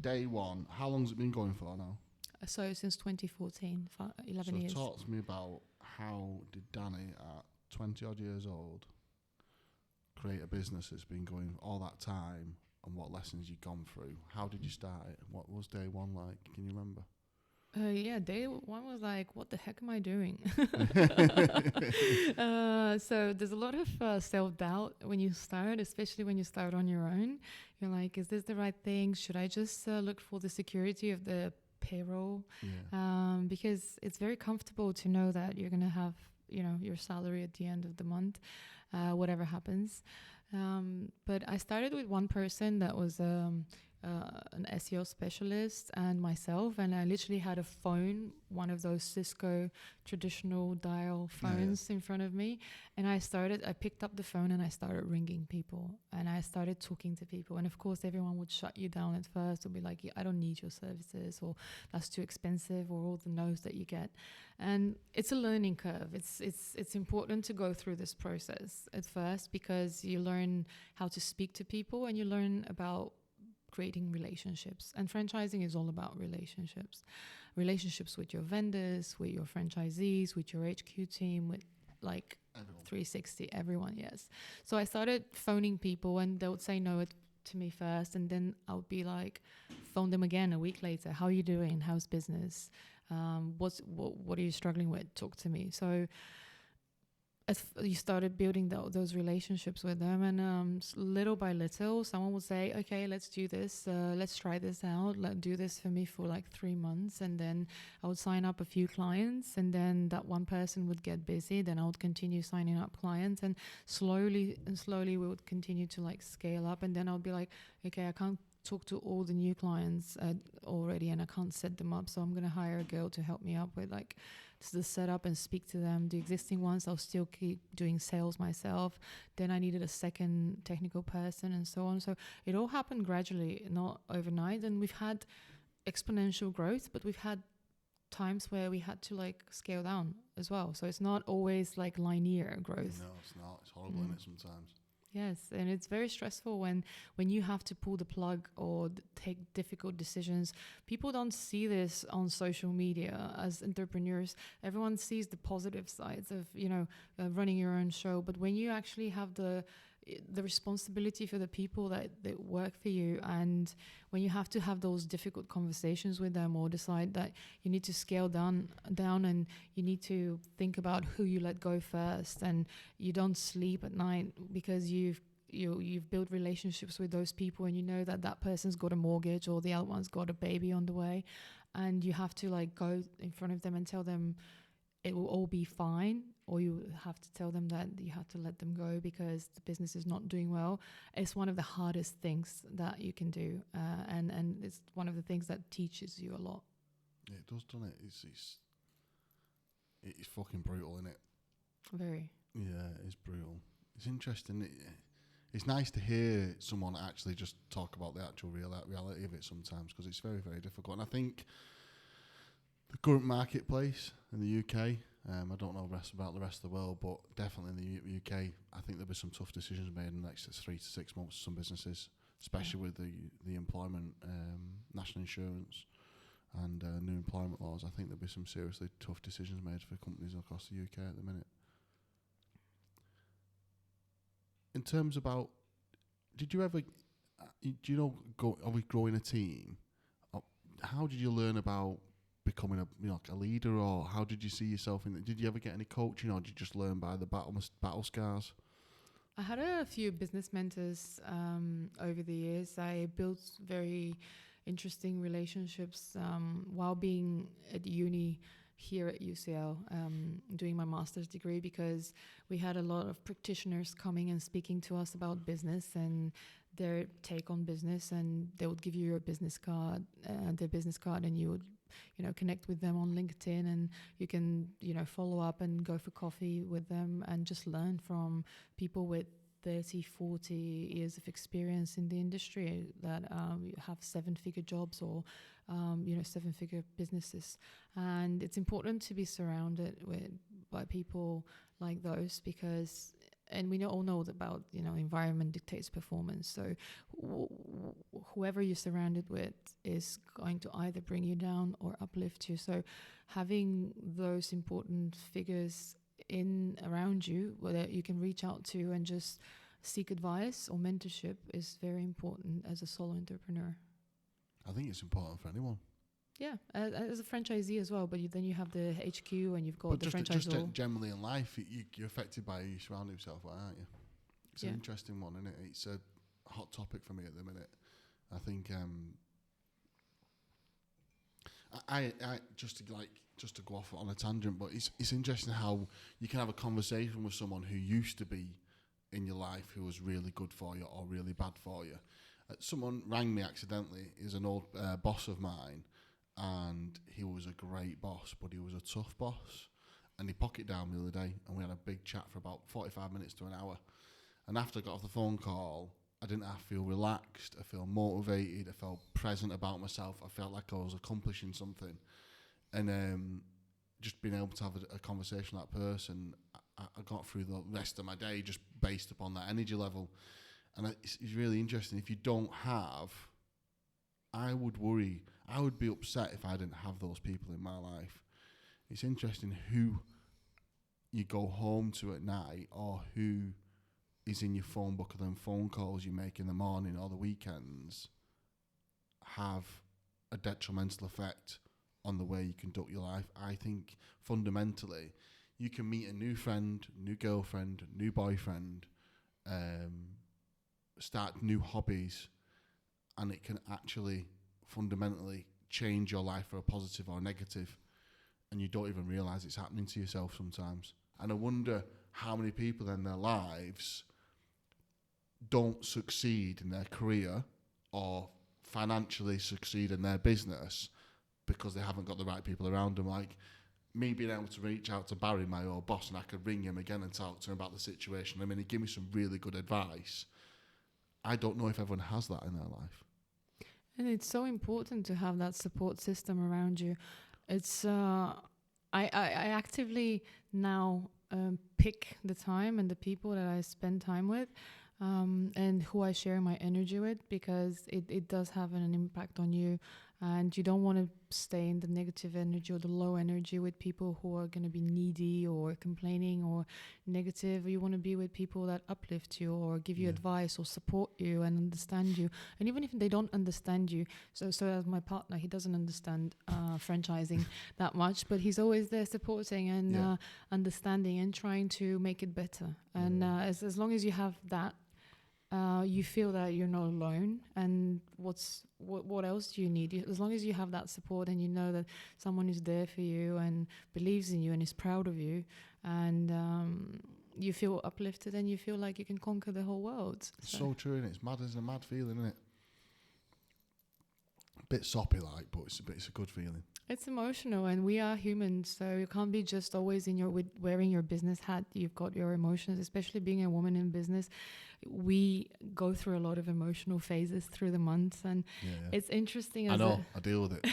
day one. How long has it been going for now? So since 2014, 11 years. So talk to me about how did Dani at 20 odd years old create a business that's been going all that time, and what lessons you've gone through. How did you start it? What was day one like? Can you remember? Day one was like, what the heck am I doing? So there's a lot of self-doubt when you start, especially when you start on your own. You're like, is this the right thing? Should I just look for the security of the payroll? Yeah. Because it's very comfortable to know that you're going to have, your salary at the end of the month, whatever happens. But I started with one person that was an SEO specialist and myself, and I literally had a phone, one of those Cisco traditional dial phones in front of me, and I picked up the phone and I started ringing people and I started talking to people, and of course everyone would shut you down at first. They'll be like, I don't need your services, or that's too expensive, or all the no's that you get. And it's a learning curve. It's important to go through this process at first, because you learn how to speak to people and you learn about creating relationships. And franchising is all about relationships with your vendors, with your franchisees, with your HQ team, with like everyone. 360, everyone. Yes. So I started phoning people and they would say no to me first, and then I would be like, phone them again a week later. How are you doing? How's business? What are you struggling with? Talk to me. So as you started building those relationships with them, and little by little, someone would say, okay, let's do this. Let's try this out. Do this for me for like 3 months. And then I would sign up a few clients, and then that one person would get busy. Then I would continue signing up clients, and slowly we would continue to like scale up. And then I would be like, okay, I can't talk to all the new clients already, and I can't set them up, so I'm going to hire a girl to help me up with like the setup and speak to them. The existing ones, I'll still keep doing sales myself. Then I needed a second technical person and so on. So it all happened gradually, not overnight. And we've had exponential growth, but we've had times where we had to like scale down as well. So it's not always like linear growth. No, it's not. It's horrible, isn't it, sometimes? Yes, and it's very stressful when you have to pull the plug or take difficult decisions. People don't see this on social media as entrepreneurs. Everyone sees the positive sides of, running your own show. But when you actually have the responsibility for the people that work for you, and when you have to have those difficult conversations with them, or decide that you need to scale down and you need to think about who you let go first, and you don't sleep at night because you've built relationships with those people, and you know that person's got a mortgage or the other one's got a baby on the way, and you have to like go in front of them and tell them it will all be fine, or you have to tell them that you have to let them go because the business is not doing well. It's one of the hardest things that you can do, and it's one of the things that teaches you a lot. Yeah, it does, doesn't it? It's fucking brutal, isn't it? Very. Yeah, it's brutal. It's interesting. It's nice to hear someone actually just talk about the actual reality of it sometimes, because it's very, very difficult. And I think the current marketplace in the UK, I don't know about the rest of the world, but definitely in the UK, I think there'll be some tough decisions made in the next 3 to 6 months for some businesses, especially with the employment, national insurance and new employment laws. I think there'll be some seriously tough decisions made for companies across the UK at the minute. In terms about, did you ever, are we growing a team? How did you learn about becoming a leader, or how did you see yourself in? Did you ever get any coaching, or did you just learn by the battle scars? I had a few business mentors over the years. I built very interesting relationships while being at uni here at UCL doing my master's degree, because we had a lot of practitioners coming and speaking to us about business and their take on business, and they would give you your business card, their business card, and you would, connect with them on LinkedIn, and you can, follow up and go for coffee with them and just learn from people with 30, 40 years of experience in the industry that have 7-figure jobs or, 7-figure businesses. And it's important to be surrounded by people like those, because, and we all know about, environment dictates performance. So whoever you're surrounded with is going to either bring you down or uplift you. So having those important figures around you that you can reach out to and just seek advice or mentorship is very important as a solo entrepreneur. I think it's important for anyone. Yeah, as a franchisee as well, but then you have the HQ and you've got the franchise. Just generally in life, you're affected by who you surround yourself with, aren't you? It's an interesting one, isn't it? It's a hot topic for me at the minute. I think I just to go off on a tangent, but it's interesting how you can have a conversation with someone who used to be in your life who was really good for you or really bad for you. Someone rang me accidentally. He's an old boss of mine, and he was a great boss, but he was a tough boss. And he pocket down the other day, and we had a big chat for about 45 minutes to an hour. And after I got off the phone call, I didn't feel relaxed. I felt motivated. I felt present about myself. I felt like I was accomplishing something. And just being able to have a conversation with that person, I got through the rest of my day just based upon that energy level. And it's really interesting. If you don't have, I would worry. I would be upset if I didn't have those people in my life. It's interesting who you go home to at night, or who is in your phone book of them phone calls you make in the morning or the weekends, have a detrimental effect on the way you conduct your life. I think fundamentally you can meet a new friend, new girlfriend, new boyfriend, start new hobbies, and it can actually fundamentally change your life for a positive or negative, and you don't even realise it's happening to yourself sometimes. And I wonder how many people in their lives don't succeed in their career or financially succeed in their business because they haven't got the right people around them. Like me being able to reach out to Barry, my old boss, and I could ring him again and talk to him about the situation. I mean, he gave me some really good advice. I don't know if everyone has that in their life. And it's so important to have that support system around you. It's I actively now pick the time and the people that I spend time with, and who I share my energy with, because it does have an impact on you, and you don't want to stay in the negative energy or the low energy with people who are going to be needy or complaining or negative. You want to be with people that uplift you or give you advice or support you and understand you. And even if they don't understand you, so as my partner, he doesn't understand franchising that much, but he's always there supporting and understanding and trying to make it better. And as long as you have that, you feel that you're not alone. And what else do you need? As long as you have that support and you know that someone is there for you and believes in you and is proud of you, and you feel uplifted and you feel like you can conquer the whole world. It's so true, and it's mad. It's a mad feeling, isn't it? A bit soppy like, but it's a good feeling. It's emotional, and we are humans, so you can't be just always wearing your business hat. You've got your emotions, especially being a woman in business. We go through a lot of emotional phases through the months, and it's interesting. I deal with it.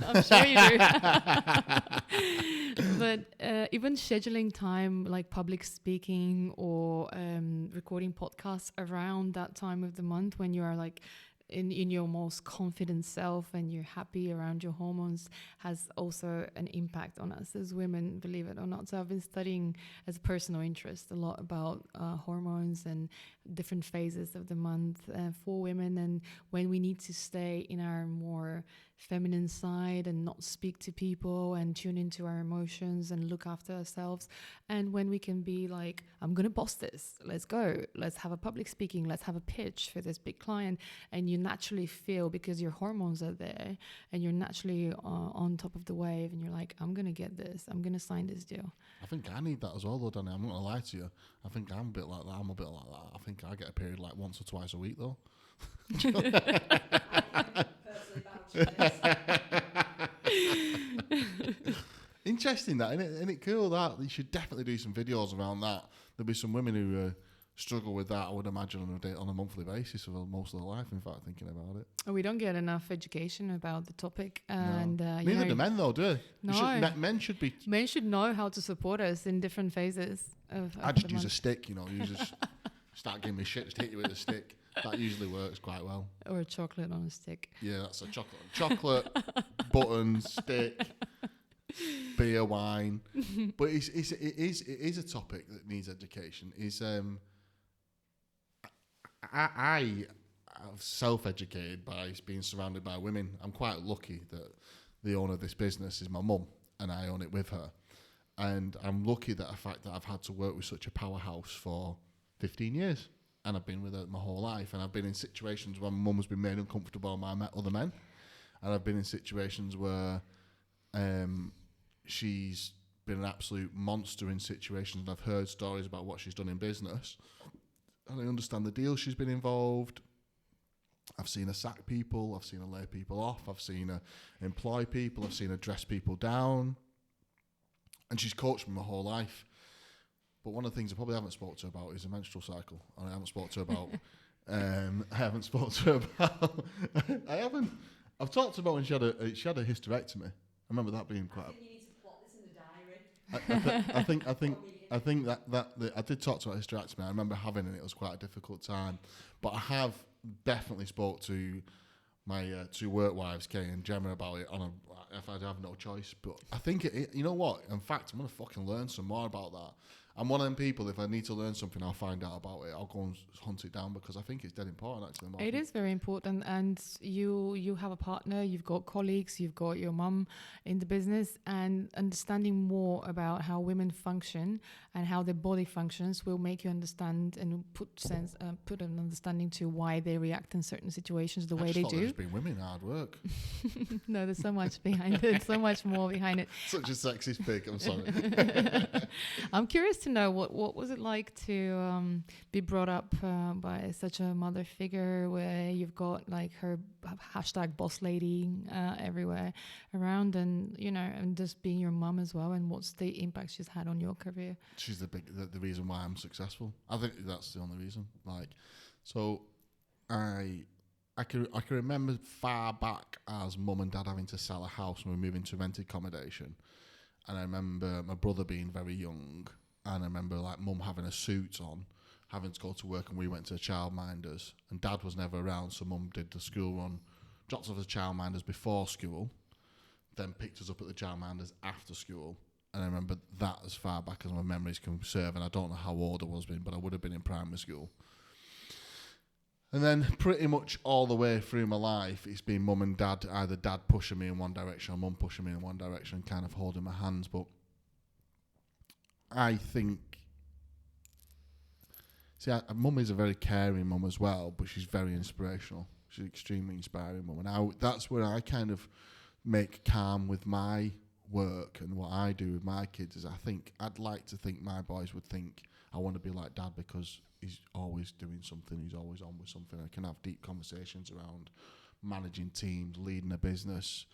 I'm sure you do. But even scheduling time, like public speaking or recording podcasts around that time of the month when you are like in your most confident self and you're happy around your hormones, has also an impact on us as women, believe it or not. So I've been studying as a personal interest a lot about hormones and different phases of the month for women, and when we need to stay in our more feminine side and not speak to people and tune into our emotions and look after ourselves. And when we can be like, I'm going to boss this, let's go, let's have a public speaking, let's have a pitch for this big client. And you naturally feel, because your hormones are there and you're naturally on top of the wave, and you're like, I'm going to get this, I'm going to sign this deal. I think I need that as well, though, Danny. I'm not going to lie to you. I think I'm a bit like that. I think I get a period like once or twice a week, though. Interesting, that, isn't it cool that you should definitely do some videos around that. There'll be some women who struggle with that, I would imagine, on a monthly basis for most of their life, in fact, thinking about it. We don't get enough education about the topic, and no. Neither do men, though, do they? No. Men should know how to support us in different phases of I just use a stick, you just start giving me shit, just hit you with a stick. That usually works quite well. Or a chocolate on a stick. Yeah, that's a chocolate button, stick, beer, wine. But it is a topic that needs education. I have self-educated by being surrounded by women. I'm quite lucky that the owner of this business is my mum, and I own it with her. And I'm lucky that the fact that I've had to work with such a powerhouse for 15 years. And I've been with her my whole life. And I've been in situations where my mum has been made uncomfortable by other men. And I've been in situations where she's been an absolute monster in situations. And I've heard stories about what she's done in business. And I understand the deals she's been involved. I've seen her sack people. I've seen her lay people off. I've seen her employ people. I've seen her dress people down. And she's coached me my whole life. But one of the things I probably haven't spoke to her about is a menstrual cycle. And I haven't spoke to her about... I've talked to her about when she had a hysterectomy. I remember that being quite... I think you need to plot this in the diary. I think that I did talk to her about hysterectomy. I remember having it. It was quite a difficult time. But I have definitely spoke to my two work wives, Kay and Gemma, about it if I'd have no choice. But I think, you know what? In fact, I'm going to fucking learn some more about that. I'm one of them people, if I need to learn something, I'll find out about it. I'll go and hunt it down because I think it's dead important, actually. It is very important. And you have a partner, you've got colleagues, you've got your mum in the business, and understanding more about how women function and how their body functions will make you understand and put an understanding to why they react in certain situations the way they do. It's been women hard work. No, there's so much behind it, so much more behind it. Such a sexist pig, I'm sorry. I'm curious to know what was it like to be brought up by such a mother figure, where you've got like her hashtag boss lady everywhere around, and and just being your mum as well, and what's the impact she's had on your career? She's the reason why I'm successful. I think that's the only reason. So I can remember far back as mum and dad having to sell a house when we were moving to rented accommodation, and I remember my brother being very young. And I remember mum having a suit on, having to go to work, and we went to childminders, and dad was never around, so mum did the school run, dropped off the childminders before school, then picked us up at the childminders after school. And I remember that as far back as my memories can serve, and I don't know how old I was, but I would have been in primary school. And then pretty much all the way through my life, it's been mum and dad, either dad pushing me in one direction or mum pushing me in one direction, kind of holding my hands. But I think, mum is a very caring mum as well, but she's very inspirational. She's an extremely inspiring mum. And that's where I kind of make calm with my work and what I do with my kids. Is I'd like to think my boys would think I want to be like dad, because he's always doing something, he's always on with something. I can have deep conversations around managing teams, leading a business.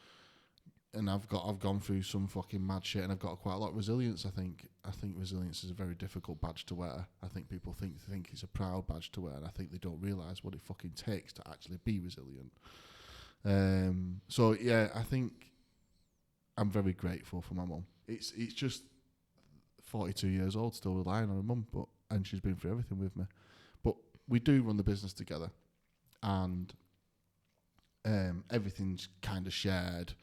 And I've gone through some fucking mad shit, and I've got quite a lot of resilience. I think resilience is a very difficult badge to wear. I think people think it's a proud badge to wear, and I think they don't realise what it fucking takes to actually be resilient. So yeah, I think I'm very grateful for my mum. It's just 42 years old, still relying on her mum, and she's been through everything with me. But we do run the business together, and everything's kind of shared.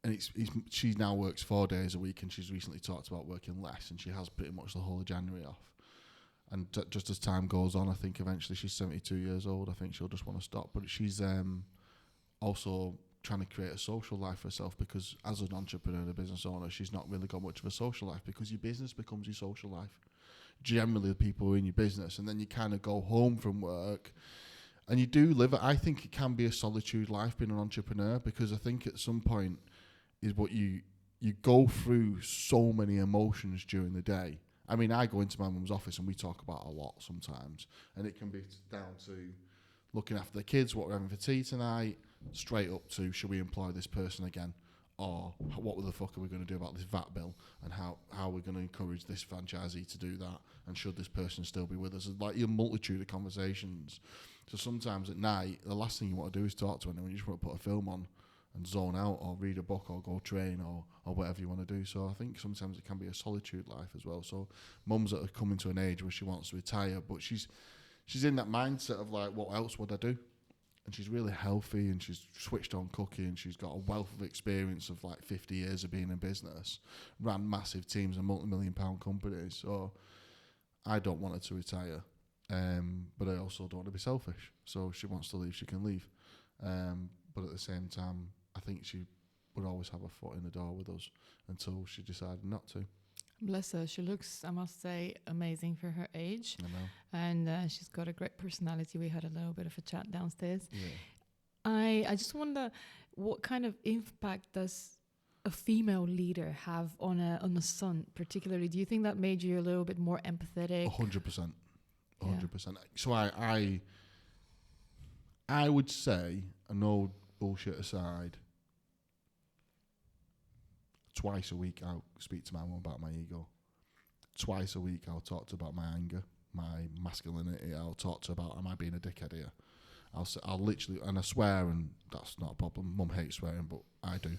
And she now works 4 days a week, and she's recently talked about working less, and she has pretty much the whole of January off. And just as time goes on, I think eventually she's 72 years old. I think she'll just want to stop. But she's also trying to create a social life for herself, because as an entrepreneur and a business owner, she's not really got much of a social life, because your business becomes your social life. Generally, the people who are in your business, and then you kind of go home from work and you do live it. I think it can be a solitude life being an entrepreneur, because I think at some point is what you go through so many emotions during the day. I mean, I go into my mum's office and we talk about a lot sometimes, and it can be down to looking after the kids, what we're having for tea tonight, straight up to, should we employ this person again? Or what the fuck are we going to do about this VAT bill? And how are we going to encourage this franchisee to do that? And should this person still be with us? It's like a multitude of conversations. So sometimes at night, the last thing you want to do is talk to anyone. You just want to put a film on and zone out, or read a book, or go train, or whatever you want to do. So I think sometimes it can be a solitude life as well. So mum's that are coming to an age where she wants to retire, but she's in that mindset of like, what else would I do? And she's really healthy, and she's switched on cooking. She's got a wealth of experience of like 50 years of being in business, ran massive teams and multi-million-pound companies. So I don't want her to retire, but I also don't want to be selfish. So if she wants to leave, she can leave. But at the same time, I think she would always have a foot in the door with us until she decided not to. Bless her. She looks, I must say, amazing for her age. I know. And she's got a great personality. We had a little bit of a chat downstairs. Yeah. I just wonder, what kind of impact does a female leader have on a son, particularly? Do you think that made you a little bit more empathetic? 100%. 100%. So I would say, no bullshit aside, twice a week I'll speak to my mum about my ego. Twice a week I'll talk to her about my anger, my masculinity. I'll talk to her about, am I being a dickhead here? I'll literally, and I swear, and that's not a problem. Mum hates swearing, but I do.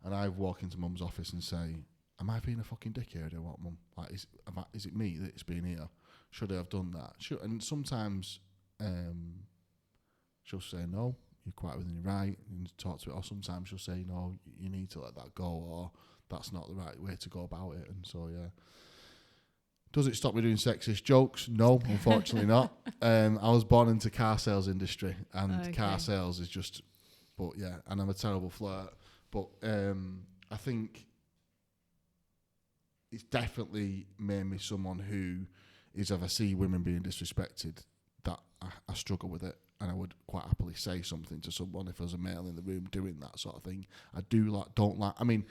And I walk into mum's office and say, am I being a fucking dickhead or what, mum? Like, is it me that's been here? Should I have done that? And sometimes she'll say, no, you're quite within your right, and talk to it. Or sometimes she'll say, no, you need to let that go, or that's not the right way to go about it. And so, yeah. Does it stop me doing sexist jokes? No, unfortunately not. I was born into car sales industry, and car sales is just, but yeah, and I'm a terrible flirt. But I think it's definitely made me someone who is, if I see women being disrespected, that I struggle with it. And I would quite happily say something to someone if there's a male in the room doing that sort of thing. I don't like, I mean,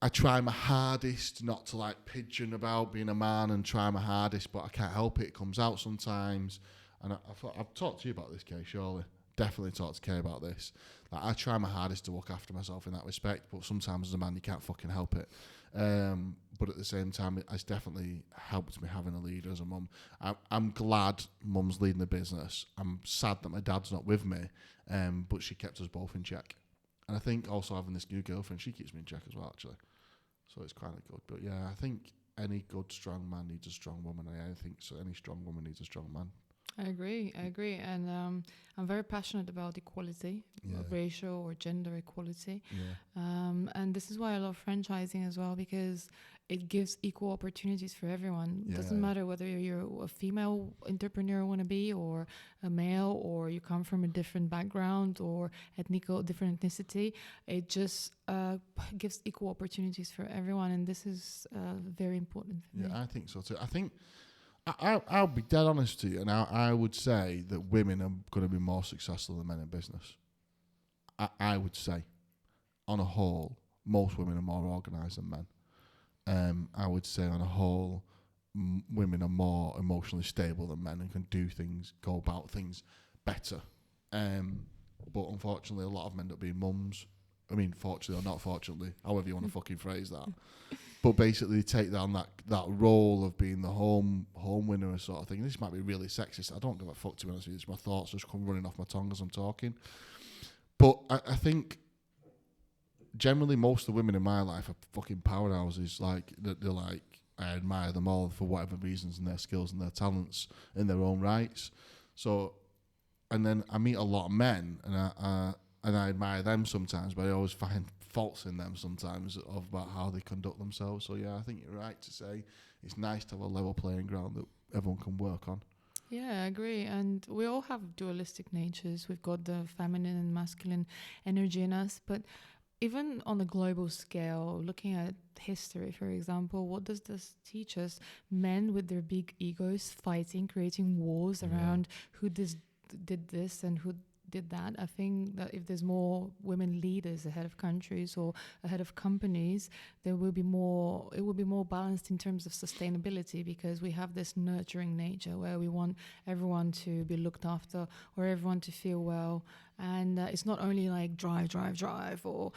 I try my hardest not to like pigeon about being a man, and try my hardest, but I can't help it. It comes out sometimes. And I've talked to you about this, Kay, surely. Definitely talked to Kay about this. Like, I try my hardest to look after myself in that respect, but sometimes as a man, you can't fucking help it. But at the same time, it's definitely helped me having a leader as a mum. I'm glad mum's leading the business. I'm sad that my dad's not with me, but she kept us both in check. And I think also having this new girlfriend, she keeps me in check as well, actually. So it's kind of good. But yeah, I think any good, strong man needs a strong woman. I think so. Any strong woman needs a strong man. I agree. And I'm very passionate about equality, racial or gender equality. Yeah. And this is why I love franchising as well, because it gives equal opportunities for everyone. It doesn't matter whether you're a female entrepreneur wannabe, or a male, or you come from a different background or different ethnicity. It just gives equal opportunities for everyone. And this is very important for me. Yeah, I think so too. I think I'll be dead honest to you, and I would say that women are going to be more successful than men in business. I would say, on a whole, most women are more organised than men. I would say, on a whole, women are more emotionally stable than men and can do things, go about things better. But unfortunately, a lot of men end up being mums. I mean, fortunately or not fortunately, however you want to fucking phrase that. But basically take down that role of being the home winner sort of thing. This might be really sexist. I don't give a fuck, to be honest with you. My thoughts just come running off my tongue as I'm talking. But I think generally most of the women in my life are fucking powerhouses. Like, they're like, I admire them all for whatever reasons, and their skills and their talents in their own rights. So, and then I meet a lot of men, and I admire them sometimes, but I always find faults in them sometimes about how they conduct themselves. So yeah, I think you're right to say it's nice to have a level playing ground that everyone can work on. Yeah, I agree. And we all have dualistic natures. We've got the feminine and masculine energy in us. But even on a global scale, looking at history, for example, what does this teach us? Men with their big egos fighting, creating wars around who did this and who did that. I think that if there's more women leaders ahead of countries or ahead of companies, there will be more. It will be more balanced in terms of sustainability, because we have this nurturing nature where we want everyone to be looked after or everyone to feel well. And it's not only like drive, or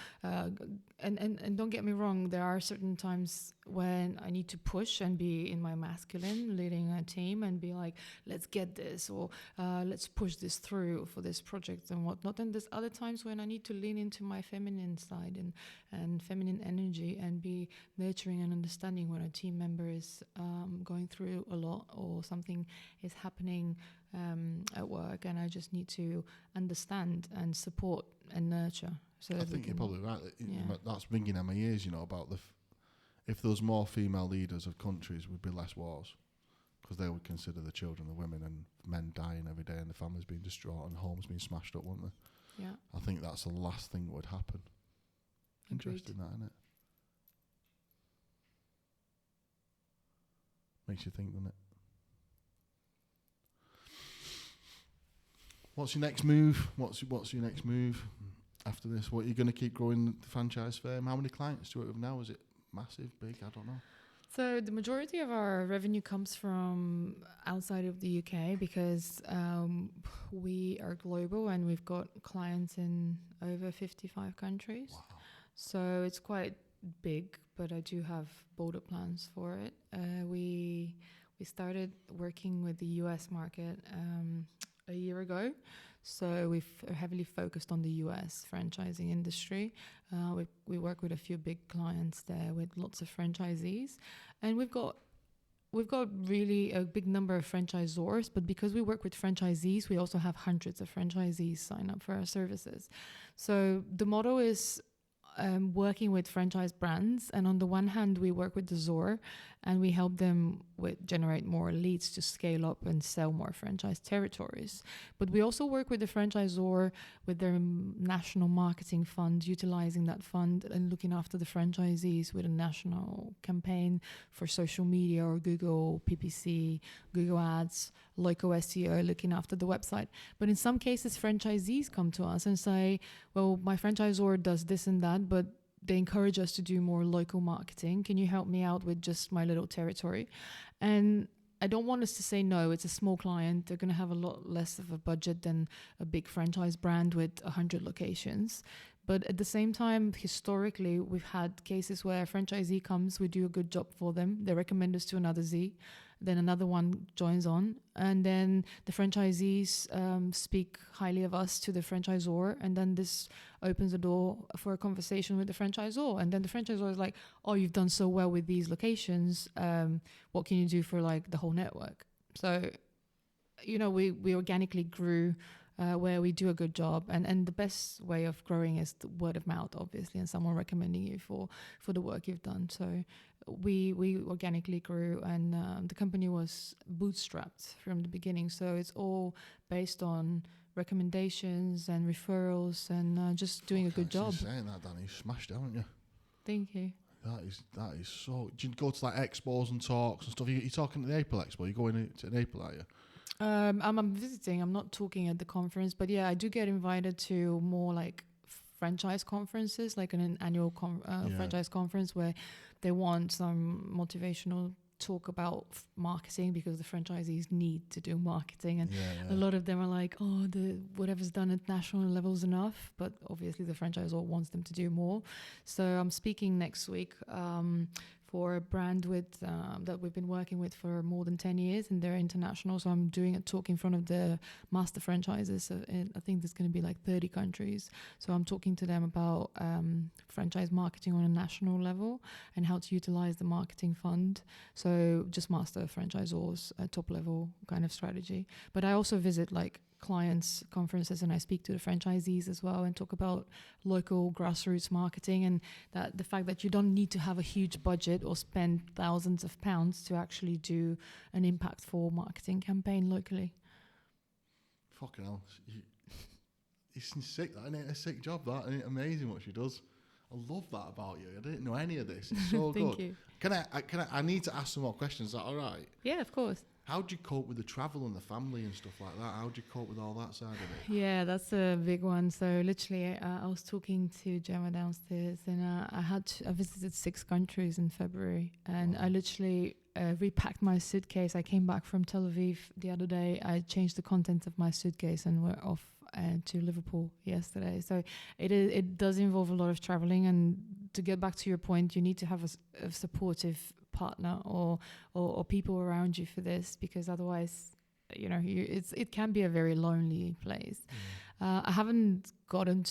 and don't get me wrong, there are certain times when I need to push and be in my masculine, leading a team and be like, let's get this, or let's push this through for this project and whatnot. And there's other times when I need to lean into my feminine side and feminine energy and be nurturing and understanding when a team member is going through a lot or something is happening at work, and I just need to understand and support and nurture. So I think you're probably right. That's ringing in my ears, about if there was more female leaders of countries, would be less wars, because they would consider the children the women, and men dying every day and the families being distraught and homes being smashed up, wouldn't they? Yeah. I think that's the last thing that would happen. Agreed. Interesting, that, isn't it? Makes you think, doesn't it? What's your next move? What's your next move after this? What are you going to keep growing the franchise firm? How many clients do you have now? Is it massive, big? I don't know. So the majority of our revenue comes from outside of the UK, because we are global and we've got clients in over 55 countries. Wow. So it's quite big, but I do have bolder plans for it. We started working with the US market a year ago. So we've heavily focused on the US franchising industry. We work with a few big clients there with lots of franchisees, and we've got really a big number of franchisors, but because we work with franchisees, we also have hundreds of franchisees sign up for our services. So the model is working with franchise brands, and on the one hand we work with the ZOR and we help them with generate more leads to scale up and sell more franchise territories. But we also work with the franchisor with their national marketing fund, utilizing that fund and looking after the franchisees with a national campaign for social media or Google PPC, Google Ads, local SEO, looking after the website. But in some cases, franchisees come to us and say, well, my franchisor does this and that, but they encourage us to do more local marketing. Can you help me out with just my little territory? And I don't want us to say no. It's a small client. They're going to have a lot less of a budget than a big franchise brand with 100 locations. But at the same time, historically, we've had cases where a franchisee comes, we do a good job for them. They recommend us to another Z. Then another one joins on, and then the franchisees speak highly of us to the franchisor, and then this opens the door for a conversation with the franchisor, and then the franchisor is like, oh, you've done so well with these locations, what can you do for like the whole network? So, we organically grew where we do a good job, and the best way of growing is the word of mouth, obviously, and someone recommending you for the work you've done. So we organically grew, and the company was bootstrapped from the beginning. So it's all based on recommendations and referrals and just doing a good job. Saying that, Dani, you smashed it, haven't you? Thank you. That is so. Do you go to like expos and talks and stuff? You're talking at the April Expo. You're going to an April, are you? I'm visiting. I'm not talking at the conference, but yeah, I do get invited to more like franchise conferences, like an annual franchise conference where they want some motivational talk about marketing, because the franchisees need to do marketing, and a lot of them are like, oh, whatever's done at national level is enough, but obviously the franchisor wants them to do more. So I'm speaking next week for a brand that we've been working with for more than 10 years, and they're international. So I'm doing a talk in front of the master franchises. So I think there's going to be like 30 countries. So I'm talking to them about franchise marketing on a national level and how to utilize the marketing fund. So just master franchisors, top level kind of strategy. But I also visit like clients conferences and I speak to the franchisees as well and talk about local grassroots marketing, and that the fact that you don't need to have a huge budget or spend thousands of pounds to actually do an impactful marketing campaign locally. Fucking hell. It's sick, that, isn't it? A sick job, that. Isn't it amazing what she does? I love that about you. I didn't know any of this. It's so Thank good. you. I need to ask some more questions. Is that all right? Yeah, of course. How do you cope with the travel and the family and stuff like that? How do you cope with all that side of it? Yeah, that's a big one. So literally, I was talking to Gemma downstairs, and I visited 6 countries in February, and I literally repacked my suitcase. I came back from Tel Aviv the other day. I changed the contents of my suitcase, and we're off to Liverpool yesterday. So it does involve a lot of traveling, and to get back to your point, you need to have a supportive partner or people around you for this, because otherwise, you know, it can be a very lonely place. I haven't gotten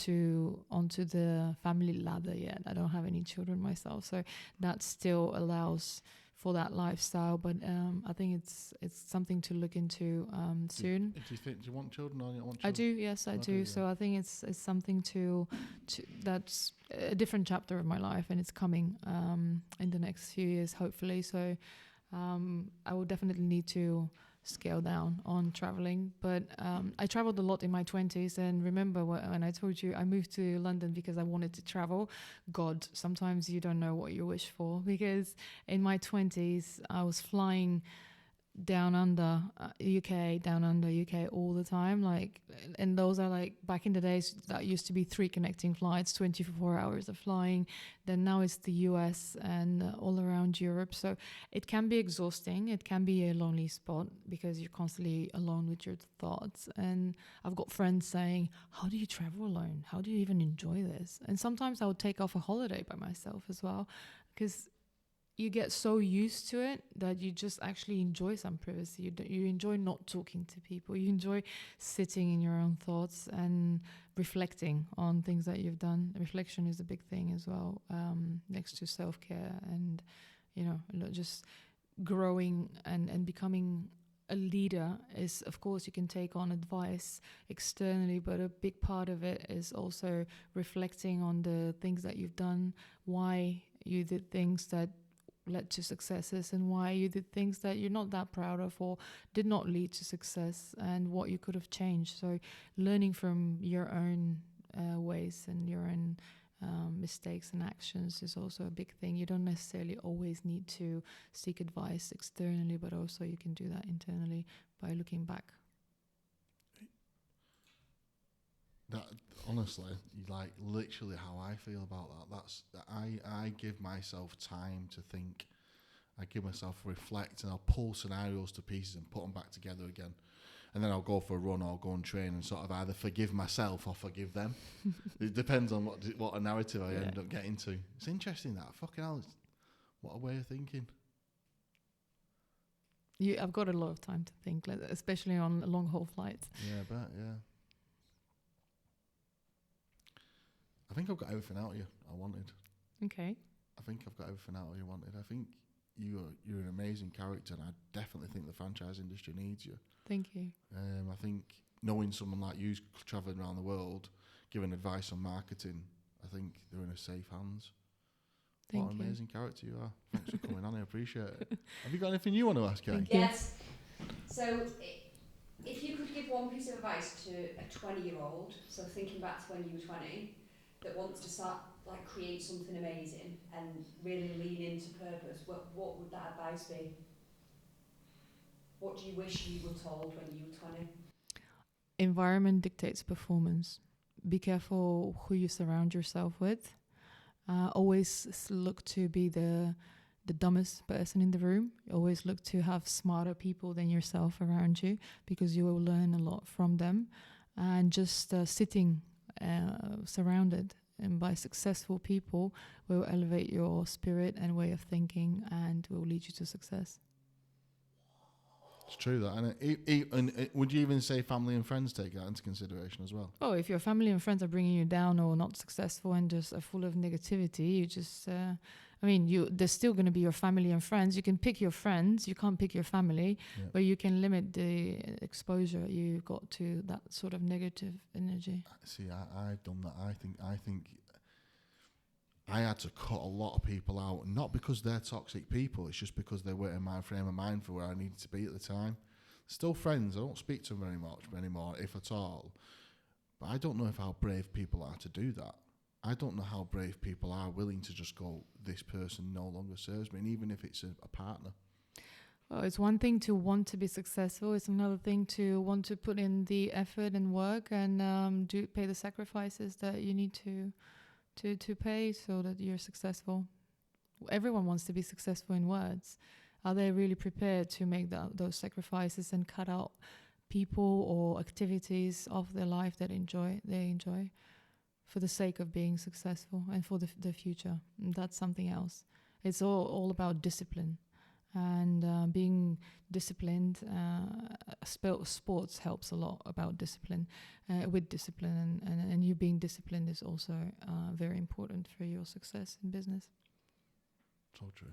onto the family ladder yet. I don't have any children myself, so that still allows for that lifestyle, but I think it's something to look into soon. Do you want children or you don't want children? I do, yes, I do. So I think it's something to that's a different chapter of my life, and it's coming in the next few years, hopefully. So I will definitely need to scale down on traveling, but I traveled a lot in my 20s, and remember when I told you I moved to London because I wanted to travel. God, sometimes you don't know what you wish for, because in my 20s I was flying down under UK all the time, like, and those are like, back in the days that used to be 3 connecting flights, 24 hours of flying. Then now it's the US and all around Europe. So it can be exhausting. It can be a lonely spot because you're constantly alone with your thoughts. And I've got friends saying, how do you travel alone? How do you even enjoy this? And sometimes I would take off a holiday by myself as well, because you get so used to it that you just actually enjoy some privacy. You enjoy not talking to people. You enjoy sitting in your own thoughts and reflecting on things that you've done. Reflection is a big thing as well, next to self-care and, you know, just growing and becoming a leader is, of course, you can take on advice externally, but a big part of it is also reflecting on the things that you've done, why you did things that led to successes, and why you did things that you're not that proud of or did not lead to success, and what you could have changed. So learning from your own ways and your own mistakes and actions is also a big thing. You don't necessarily always need to seek advice externally, but also you can do that internally by looking back. That, honestly, like literally how I feel about that. I give myself time to think. I give myself reflect, and I'll pull scenarios to pieces and put them back together again. And then I'll go for a run or go and train and sort of either forgive myself or forgive them. It depends on what a narrative I end up getting to. It's interesting, that. Fucking hell, what a way of thinking. I've got a lot of time to think, especially on long haul flights. Yeah, I bet, yeah. I think I've got everything out of you I wanted. Okay. I think I've got everything out of you I wanted. I think you're an amazing character, and I definitely think the franchise industry needs you. Thank you. I think knowing someone like you travelling around the world, giving advice on marketing, I think they're in a safe hands. What an amazing character you are. Thanks for coming on, I appreciate it. Have you got anything you want to ask, Kay? Yes. So if you could give one piece of advice to a 20-year-old, so thinking back to when you were 20, that wants to start, like, create something amazing and really lean into purpose, what would that advice be? What do you wish you were told when you were 20? Environment dictates performance. Be careful who you surround yourself with. Always look to be the dumbest person in the room. Always look to have smarter people than yourself around you, because you will learn a lot from them. And just sitting surrounded and by successful people will elevate your spirit and way of thinking, and will lead you to success. It's true that, and would you even say family and friends take that into consideration as well? Oh, if your family and friends are bringing you down or not successful and just are full of negativity, you just I mean, there's still going to be your family and friends. You can pick your friends. You can't pick your family, but you can limit the exposure you got to that sort of negative energy. See, I've done that. I think I had to cut a lot of people out, not because they're toxic people. It's just because they weren't in my frame of mind for where I needed to be at the time. Still friends. I don't speak to them very much anymore, if at all. But I don't know how brave people are to do that. I don't know how brave people are willing to just go, this person no longer serves me, and even if it's a partner. Well, it's one thing to want to be successful. It's another thing to want to put in the effort and work and pay the sacrifices that you need to pay so that you're successful. Everyone wants to be successful in words. Are they really prepared to make those sacrifices and cut out people or activities of their life that they enjoy for the sake of being successful and for the future? And that's something else. It's all about discipline. And being disciplined, sports helps a lot about discipline, with discipline, and you being disciplined is also very important for your success in business. So true.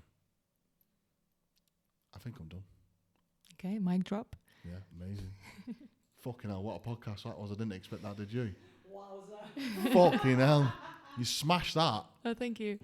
I think I'm done. Okay, mic drop. Yeah, amazing. Fucking hell, what a podcast that was. I didn't expect that, did you? Wowza. Fucking hell. You smashed that. Oh, thank you.